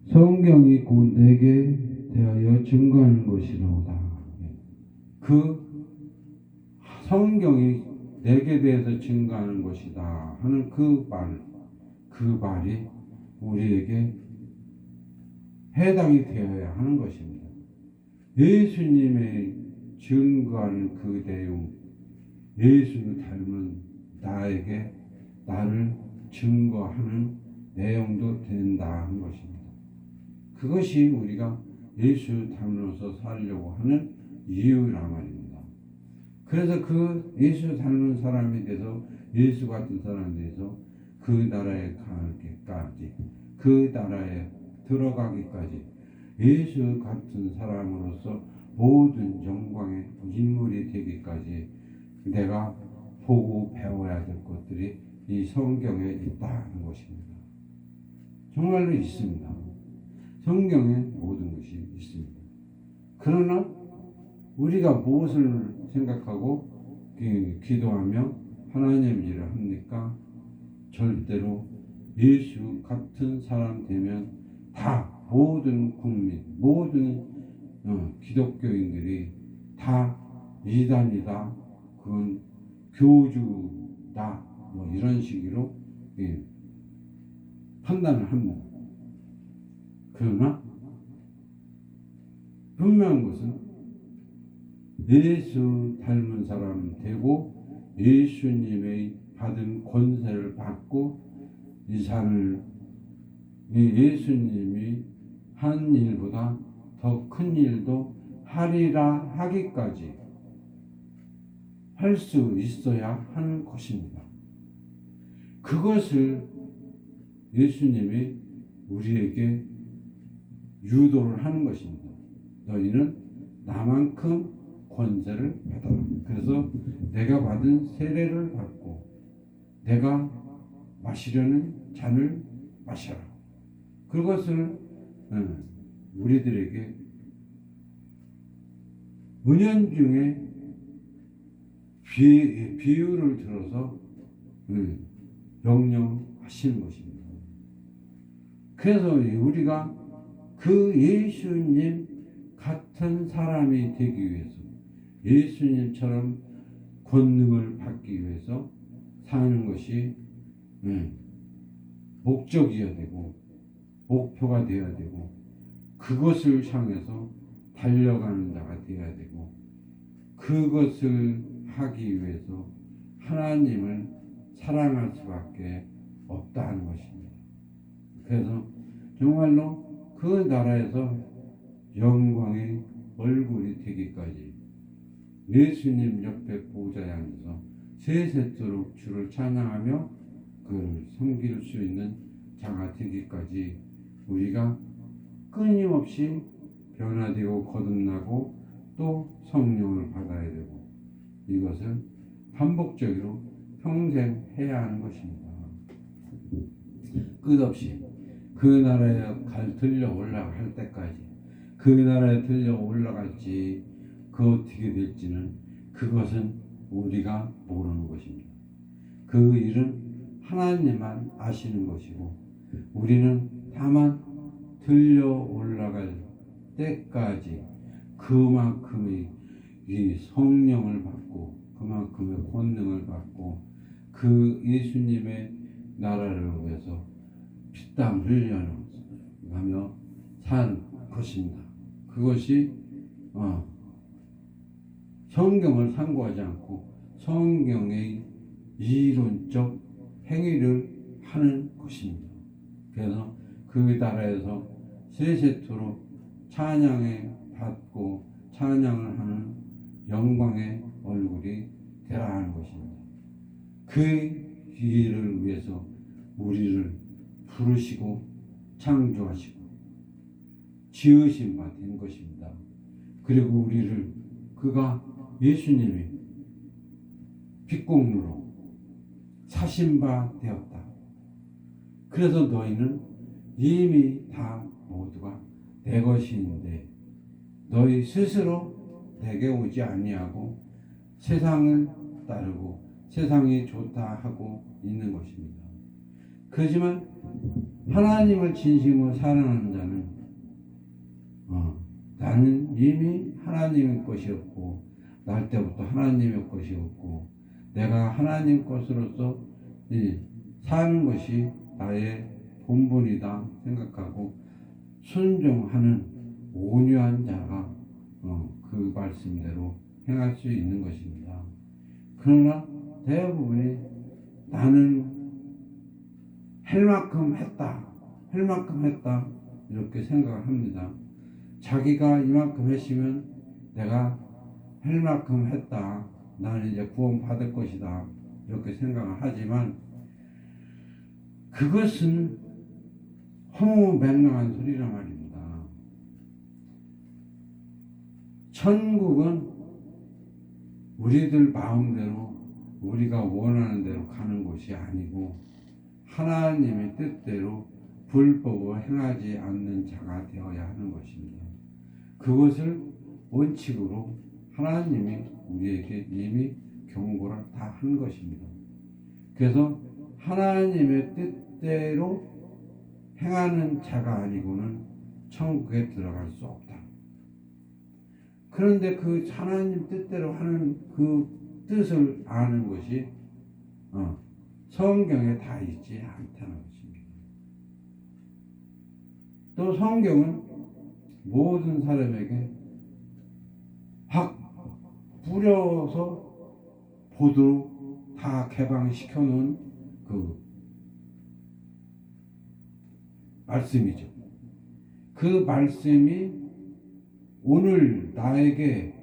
성경이 곧 내게 대하여 증거하는 것이로다. 그 성경이 내게 대해서 증거하는 것이다 하는 그 말이 우리에게 해당이 되어야 하는 것입니다. 예수님의 증거하는 그 내용, 예수를 닮은 나를 증거하는 내용도 된다 하는 것입니다. 그것이 우리가 예수 닮아서 살려고 하는 이유란 말입니다. 그래서 그 예수 닮은 사람에 대해서, 예수 같은 사람에 대해서 그 나라에 가기까지, 그 나라에 들어가기까지 예수 같은 사람으로서 모든 영광의 인물이 되기까지 내가 보고 배워야 될 것들이 이 성경에 있다는 것입니다. 정말로 있습니다. 성경에 모든 것이 있습니다. 그러나 우리가 무엇을 생각하고 기도하며 하나님 일을 합니까? 절대로 예수 같은 사람 되면 다 모든 국민, 모든 기독교인들이 다 이단이다, 그건 교주다, 뭐 이런 식으로 판단을 합니다. 그러나 분명한 것은 예수 닮은 사람 되고 예수님의 받은 권세를 받고 이 산을 예수님이 한 일보다 더 큰 일도 하리라 하기까지 할 수 있어야 하는 것입니다. 그것을 예수님이 우리에게 유도를 하는 것입니다. 너희는 나만큼 권세를 받아라. 그래서 내가 받은 세례를 받고 내가 마시려는 잔을 마셔라. 그것을 우리들에게 은연중에 비유를 들어서 명령하시는 것입니다. 그래서 우리가 그 예수님 같은 사람이 되기 위해서, 예수님처럼 권능을 받기 위해서 사는 것이 목적이어야 되고 목표가 되어야 되고 그것을 향해서 달려가는 자가 되어야 되고 그것을 하기 위해서 하나님을 사랑할 수밖에 없다는 것입니다. 그래서 정말로 그 나라에서 영광의 얼굴이 되기까지 예수님 옆에 보좌에 앉아서 세세토록 주를 찬양하며 그를 섬길 수 있는 자가 되기까지 우리가 끊임없이 변화되고 거듭나고 또 성령을 받아야 되고 이것을 반복적으로 평생 해야 하는 것입니다. 끝없이 그 나라에 들려 올라갈 때까지, 그 나라에 들려 올라갈지 그 어떻게 될지는 그것은 우리가 모르는 것입니다. 그 일은 하나님만 아시는 것이고 우리는 다만 들려 올라갈 때까지 그만큼의 이 성령을 받고 그만큼의 권능을 받고 그 예수님의 나라를 위해서 피땀 흘려가며 산 것입니다. 그것이 성경을 상고하지 않고 성경의 이론적 행위를 하는 것입니다. 그래서 그 나라에서 세세토록 찬양에 받고 찬양을 하는 영광의 얼굴이 되라 하는 것입니다. 그 일을 위해서 우리를 부르시고 창조하시고 지으신 바 된 것입니다. 그리고 우리를 그가 예수님이 빚공로로 사신 바 되었다. 그래서 너희는 이미 다 모두가 내 것인데 너희 스스로 내게 오지 아니하고 세상을 따르고 세상이 좋다 하고 있는 것입니다. 그렇지만 하나님을 진심으로 사랑하는 자는 나는 이미 하나님의 것이었고 날 때부터 하나님의 것이었고 내가 하나님 것으로서 사는 것이 나의 본분이다 생각하고 순종하는 온유한 자가 그 말씀대로 행할 수 있는 것입니다. 그러나 대부분이 나는 할 만큼 했다 이렇게 생각을 합니다. 자기가 이만큼 했으면 내가 할 만큼 했다, 나는 이제 구원 받을 것이다 이렇게 생각을 하지만 그것은 허무맹랑한 소리란 말입니다. 천국은 우리들 마음대로 우리가 원하는 대로 가는 곳이 아니고 하나님의 뜻대로 불법을 행하지 않는 자가 되어야 하는 것입니다. 그것을 원칙으로 하나님이 우리에게 이미 경고를 다 한 것입니다. 그래서 하나님의 뜻대로 행하는 자가 아니고는 천국에 들어갈 수 없다. 그런데 그 하나님 뜻대로 하는 그 뜻을 아는 것이 성경에 다 있지 않다는 것입니다. 또 성경은 모든 사람에게 확 뿌려서 보도록 다 개방시켜 놓은 그 말씀이죠. 그 말씀이 오늘 나에게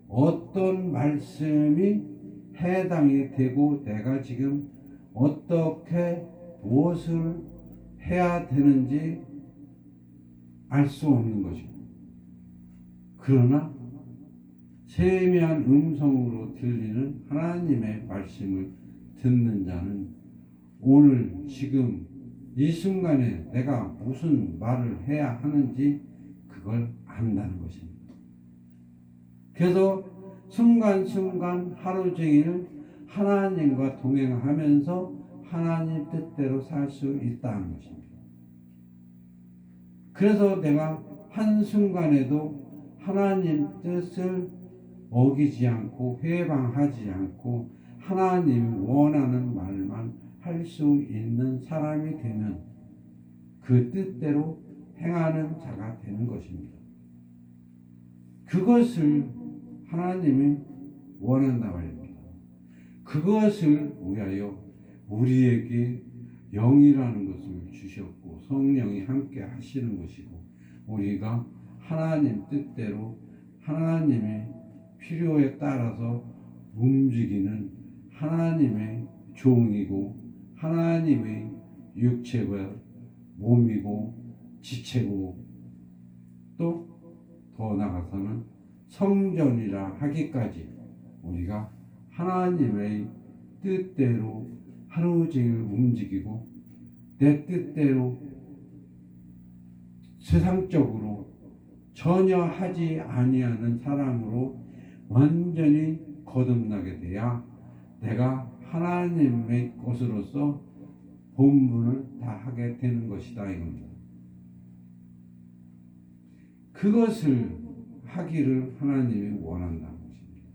어떤 말씀이 해당이 되고 내가 지금 어떻게 무엇을 해야 되는지 알 수 없는 것입니다. 그러나 세미한 음성으로 들리는 하나님의 말씀을 듣는 자는 오늘 지금 이 순간에 내가 무슨 말을 해야 하는지 그걸 안다는 것입니다. 그래서 순간순간 하루 종일 하나님과 동행하면서 하나님 뜻대로 살 수 있다는 것입니다. 그래서 내가 한순간에도 하나님 뜻을 어기지 않고 회방하지 않고 하나님이 원하는 말만 할 수 있는 사람이 되면 그 뜻대로 행하는 자가 되는 것입니다. 그것을 하나님이 원한다 말입니다. 그것을 위하여 우리에게 영이라는 것을 주셨고 성령이 함께 하시는 것이고 우리가 하나님 뜻대로 하나님의 필요에 따라서 움직이는 하나님의 종이고 하나님의 육체와 몸이고 지체고 또 더 나아가서는 성전이라 하기까지 우리가 하나님의 뜻대로 하루 종일 움직이고 내 뜻대로 세상적으로 전혀 하지 아니하는 사람으로 완전히 거듭나게 돼야 내가 하나님의 것으로서 본분을 다 하게 되는 것이다 이겁니다. 그것을 하기를 하나님이 원한다는 것입니다.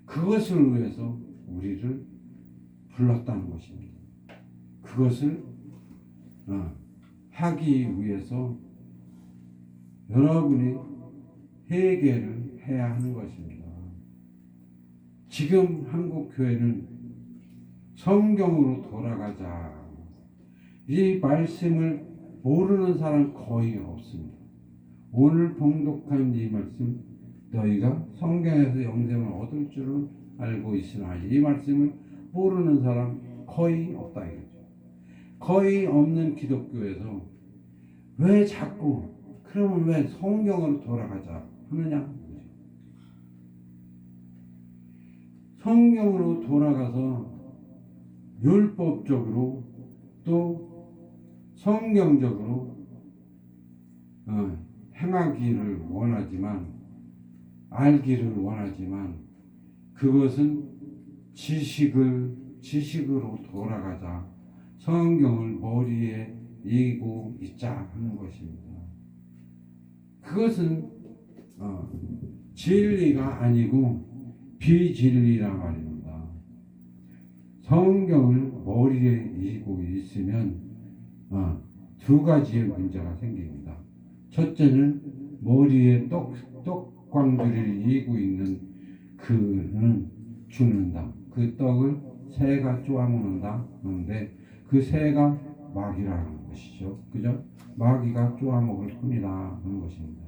그것을 위해서 우리를 불렀다는 것입니다. 그것을 하기 위해서 여러분이 회개를 해야 하는 것입니다. 지금 한국 교회는 성경으로 돌아가자. 이 말씀을 모르는 사람 거의 없습니다. 오늘 봉독한 이 말씀, 너희가 성경에서 영생을 얻을 줄은 알고 있으나 이 말씀을 모르는 사람 거의 없다 이거죠. 거의 없는 기독교에서 왜 자꾸 그러면 왜 성경으로 돌아가자 하느냐? 성경으로 돌아가서 율법적으로 또 성경적으로 행하기를 원하지만 알기를 원하지만 그것은 지식으로 돌아가자. 성경을 머리에 이고 있자 하는 것입니다. 그것은 진리가 아니고 비진리라 말입니다. 성경을 머리에 이고 있으면 두 가지의 문제가 생깁니다. 첫째는 머리에 떡광주리를 이고 있는 그는 죽는다. 그 떡을 새가 쪼아먹는다. 그런데 그 새가 마귀라는 것이죠. 그죠? 마귀가 쪼아먹을 뿐이다 하는 것입니다.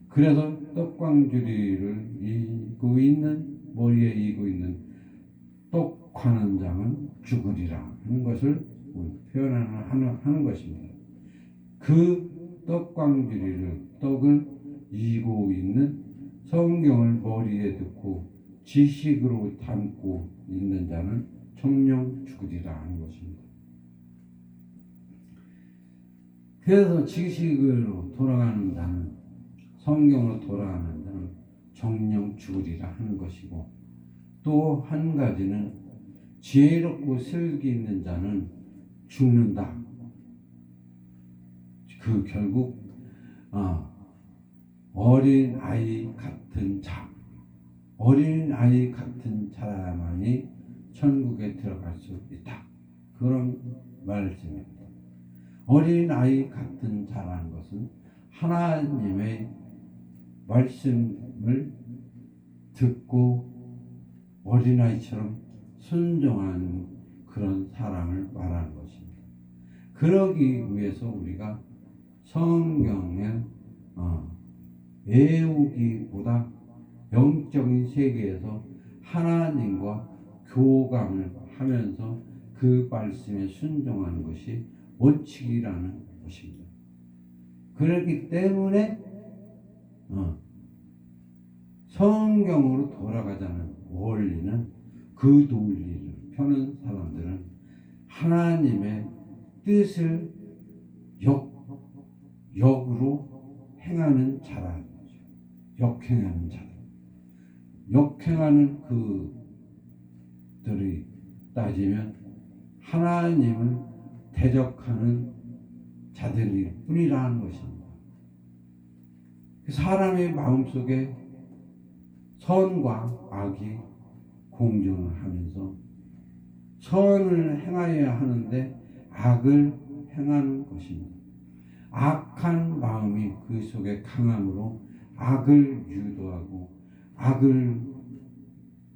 그래서 떡광주리를 이고 있는, 머리에 이고 있는 떡하는 자는 죽으리라 하는 것을 표현하는 것입니다. 그 떡을 이고 있는, 성경을 머리에 듣고 지식으로 담고 있는 자는 청령 죽으리라 하는 것입니다. 그래서 지식으로 돌아가는 자는, 성경으로 돌아가는 자는 정령 죽으리라 하는 것이고, 또 한 가지는 지혜롭고 슬기 있는 자는 죽는다. 그 결국 어린 아이 같은 자야만이 천국에 들어갈 수 있다. 그런 말씀입니다. 어린 아이 같은 자라는 것은 하나님의 말씀을 듣고 어린아이처럼 순종하는 그런 사람을 말하는 것입니다. 그러기 위해서 우리가 성경을 외우기보다 영적인 세계에서 하나님과 교감을 하면서 그 말씀에 순종하는 것이 원칙이라는 것입니다. 그렇기 때문에 성경으로 돌아가자는 원리는, 그 논리를 펴는 사람들은 하나님의 뜻을 역으로 행하는 자라는 거죠. 역행하는 자들. 역행하는 그들이 따지면 하나님을 대적하는 자들일 뿐이라는 것입니다. 사람의 마음속에 선과 악이 공존을 하면서 선을 행하여야 하는데 악을 행하는 것입니다. 악한 마음이 그 속에 강함으로 악을 유도하고 악을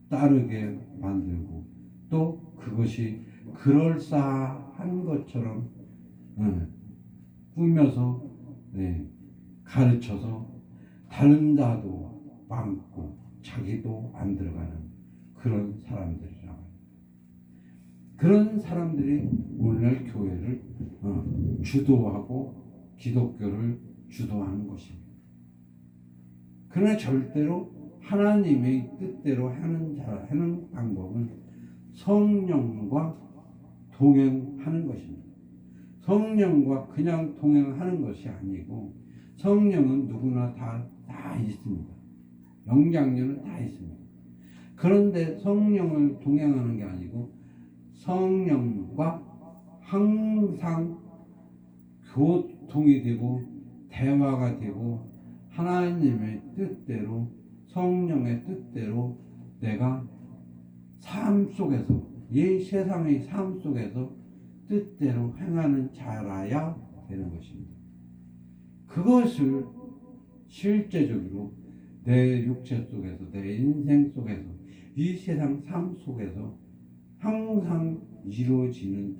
따르게 만들고, 또 그것이 그럴싸한 것처럼 꾸며서 가르쳐서 다른 자도 많고 자기도 안 들어가는 그런 사람들이라고 합니다. 그런 사람들이 오늘날 교회를 주도하고 기독교를 주도하는 것입니다. 그러나 절대로 하나님의 뜻대로 하는 방법은 성령과 동행하는 것입니다. 성령과 그냥 동행하는 것이 아니고, 성령은 누구나 다 있습니다. 영장류는 다 있습니다. 그런데 성령을 동행하는 게 아니고 성령과 항상 교통이 되고 대화가 되고 하나님의 뜻대로, 성령의 뜻대로 내가 삶 속에서, 이 세상의 삶 속에서 뜻대로 행하는 자라야 되는 것입니다. 그것을 실제적으로 내 육체 속에서, 내 인생 속에서, 이 세상 삶 속에서 항상 이루어지는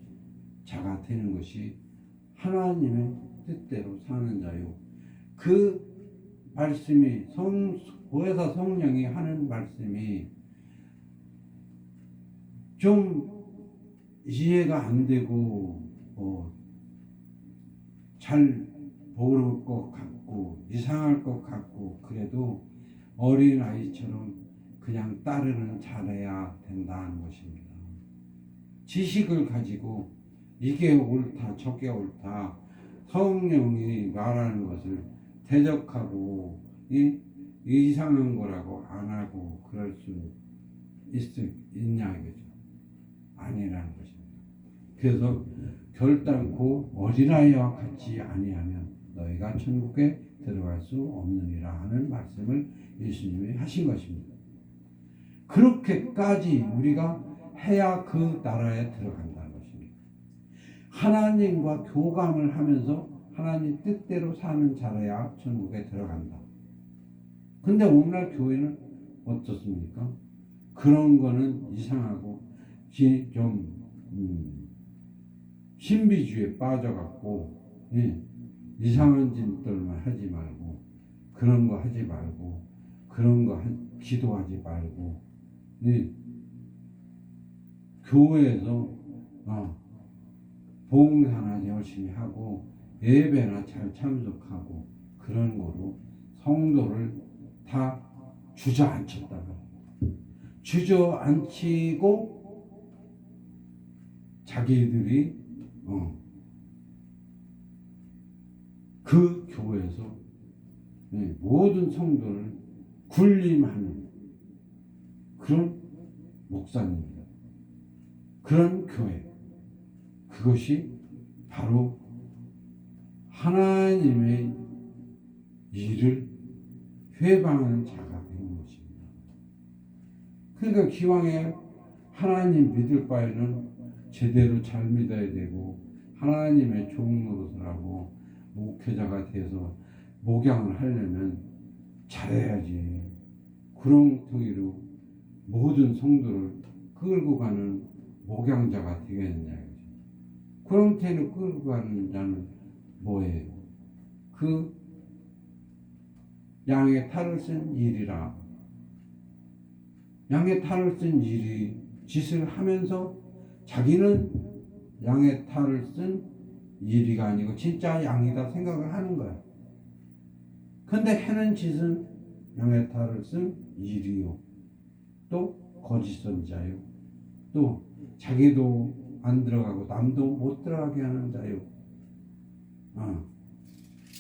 자가 되는 것이 하나님의 뜻대로 사는 자요. 그 말씀이 보혜사 성령이 하는 말씀이 좀 이해가 안 되고 잘 모를 것 같고 이상할 것 같고, 그래도 어린아이처럼 그냥 따르는 자라야 된다는 것입니다. 지식을 가지고 이게 옳다 저게 옳다 성령이 말하는 것을 대적하고 이상한 거라고 안 하고 그럴 수 있냐 이거죠. 아니라는 것입니다. 그래서 결단코 어린아이와 같이 아니하면 너희가 천국에 들어갈 수 없느니라 하는 말씀을 예수님이 하신 것입니다. 그렇게까지 우리가 해야 그 나라에 들어간다는 것입니다. 하나님과 교감을 하면서 하나님 뜻대로 사는 자라야 천국에 들어간다. 근데 오늘날 교회는 어떻습니까? 그런 거는 이상하고 좀 신비주의에 빠져갖고 이상한 짓들만 하지 말고 그런 거 하지 말고 그런 거 기도하지 말고 교회에서 봉사나 열심히 하고 예배나 잘 참석하고 그런 거로 성도를 다 주저앉혔다가 주저앉히고 자기들이 그 교회에서 모든 성도를 군림하는 그런 목사님입니다. 그런 교회, 그것이 바로 하나님의 일을 회방하는 자가 되는 것입니다. 그러니까 기왕에 하나님 믿을 바에는 제대로 잘 믿어야 되고 하나님의 종 노릇을 하고 목회자가 돼서 목양을 하려면 잘해야지. 구렁텅이로 모든 성도를 끌고 가는 목양자가 되겠느냐. 구렁텅이로 끌고 가는 자는 뭐예요? 그 양의 탈을 쓴 일이라. 양의 탈을 쓴 일이 짓을 하면서 자기는 양의 탈을 쓴 일이가 아니고 진짜 양이다 생각을 하는 거야. 근데 해는 짓은 양의 탈을 쓴 일이요. 또 거짓 선자요. 또 자기도 안 들어가고 남도 못 들어가게 하는 자요.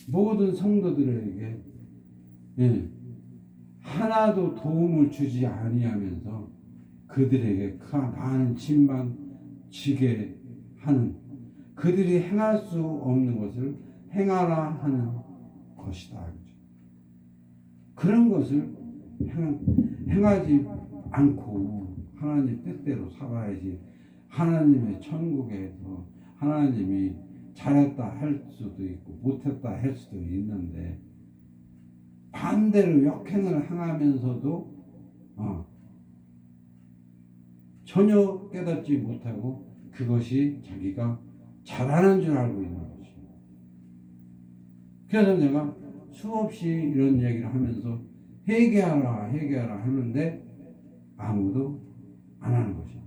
모든 성도들에게 하나도 도움을 주지 아니하면서 그들에게 많은 짐만 지게 하는, 그들이 행할 수 없는 것을 행하라 하는 것이다. 그런 것을 행하지 않고 하나님 뜻대로 살아야지. 하나님의 천국에서 하나님이 잘했다 할 수도 있고 못했다 할 수도 있는데 반대로 역행을 행하면서도 전혀 깨닫지 못하고 그것이 자기가 잘하는 줄 알고 있는 것입니다. 그래서 내가 수없이 이런 얘기를 하면서 회개하라 하는데 아무도 안 하는 것입니다.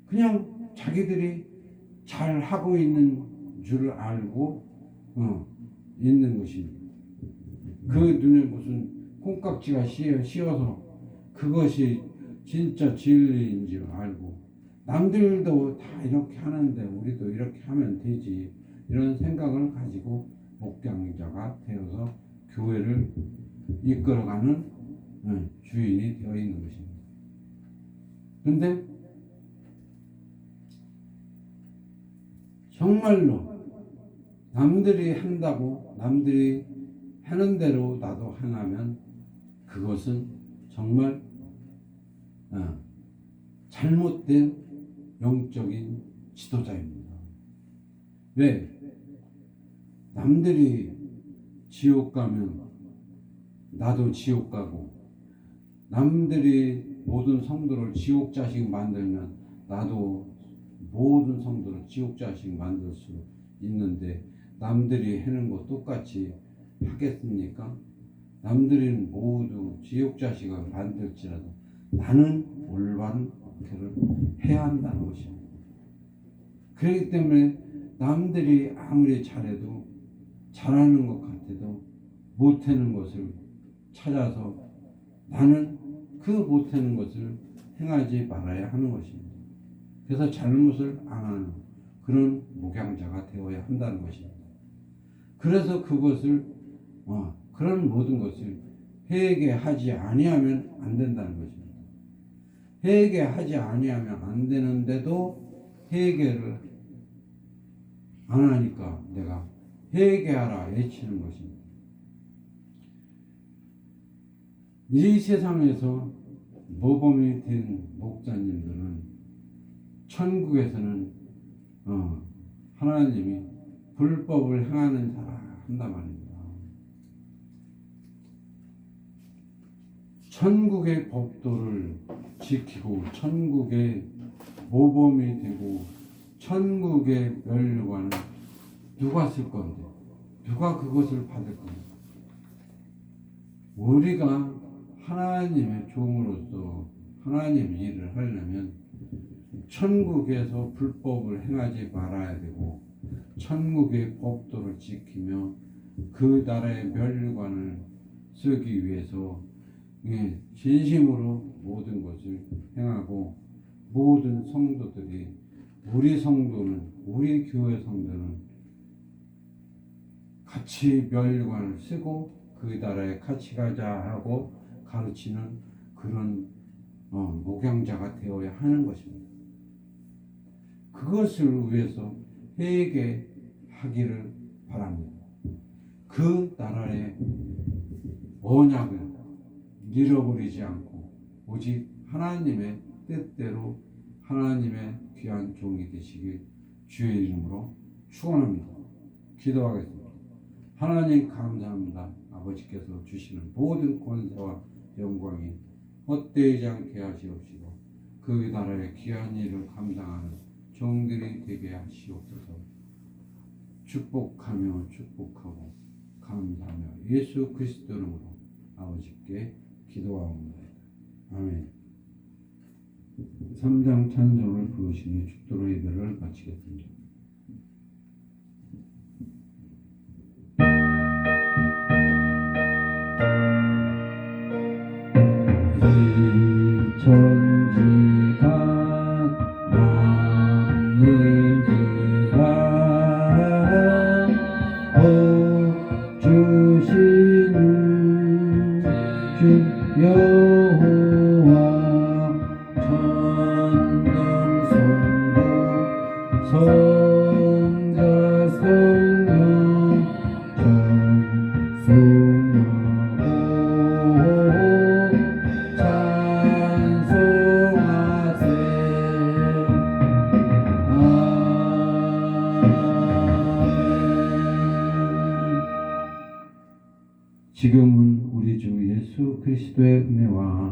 그냥 자기들이 잘 하고 있는 줄 알고 있는 것입니다. 그 눈에 무슨 콩깍지가 씌어서 그것이 진짜 진리인 줄 알고 남들도 다 이렇게 하는데 우리도 이렇게 하면 되지, 이런 생각을 가지고 목양자가 되어서 교회를 이끌어가는 주인이 되어 있는 것입니다. 그런데 정말로 남들이 한다고 남들이 하는 대로 나도 행하면 그것은 정말 잘못된 영적인 지도자입니다. 왜? 남들이 지옥 가면 나도 지옥 가고, 남들이 모든 성도를 지옥 자식 만들면 나도 모든 성도를 지옥 자식 만들 수 있는데 남들이 하는 거 똑같이 하겠습니까? 남들은 모두 지옥 자식을 만들지라도 나는 올바른 목표를 해야 한다는 것입니다. 그렇기 때문에 남들이 아무리 잘해도 잘하는 것 같아도 못하는 것을 찾아서 나는 그 못하는 것을 행하지 말아야 하는 것입니다. 그래서 잘못을 안 하는 그런 목양자가 되어야 한다는 것입니다. 그래서 그것을 그런 모든 것을 회개하지 아니하면 안 된다는 것입니다. 회개하지 아니하면 안 되는데도 회개를 안 하니까 내가 회개하라 외치는 것입니다. 이 세상에서 모범이 된 목사님들은 천국에서는 하나님이 불법을 행하는 자라 한단 말입니다. 천국의 법도를 지키고 천국의 모범이 되고 천국의 멸류관은 누가 쓸 건데? 누가 그것을 받을 건데? 우리가 하나님의 종으로서 하나님 일을 하려면 천국에서 불법을 행하지 말아야 되고 천국의 법도를 지키며 그 나라의 멸류관을 쓰기 위해서 진심으로 모든 것을 행하고 모든 성도들이 우리 성도는 우리 교회 성도는 같이 멸류관을 쓰고 그 나라에 같이 가자 하고 가르치는 그런 목양자가 되어야 하는 것입니다. 그것을 위해서 회개하기를 바랍니다. 그 나라의 언약을 잃어버리지 않고 오직 하나님의 뜻대로 하나님의 귀한 종이 되시길 주의 이름으로 축원합니다. 기도하겠습니다. 하나님 감사합니다. 아버지께서 주시는 모든 권세와 영광이 헛되지 않게 하시옵시고 그 나라의 귀한 일을 감당하는 종들이 되게 하시옵소서. 축복하며 축복하고 감사하며 예수 그리스도 이름으로 아버지께 기도하옵나이다. 아멘. 3장 찬송을 부르시며 축도로 예배를 마치겠습니다. 천지가 망을지라 주시는 주 여호와 천능성부 성자 성령 찬송하고 지금은 우리 주 예수 그리스도의 은혜와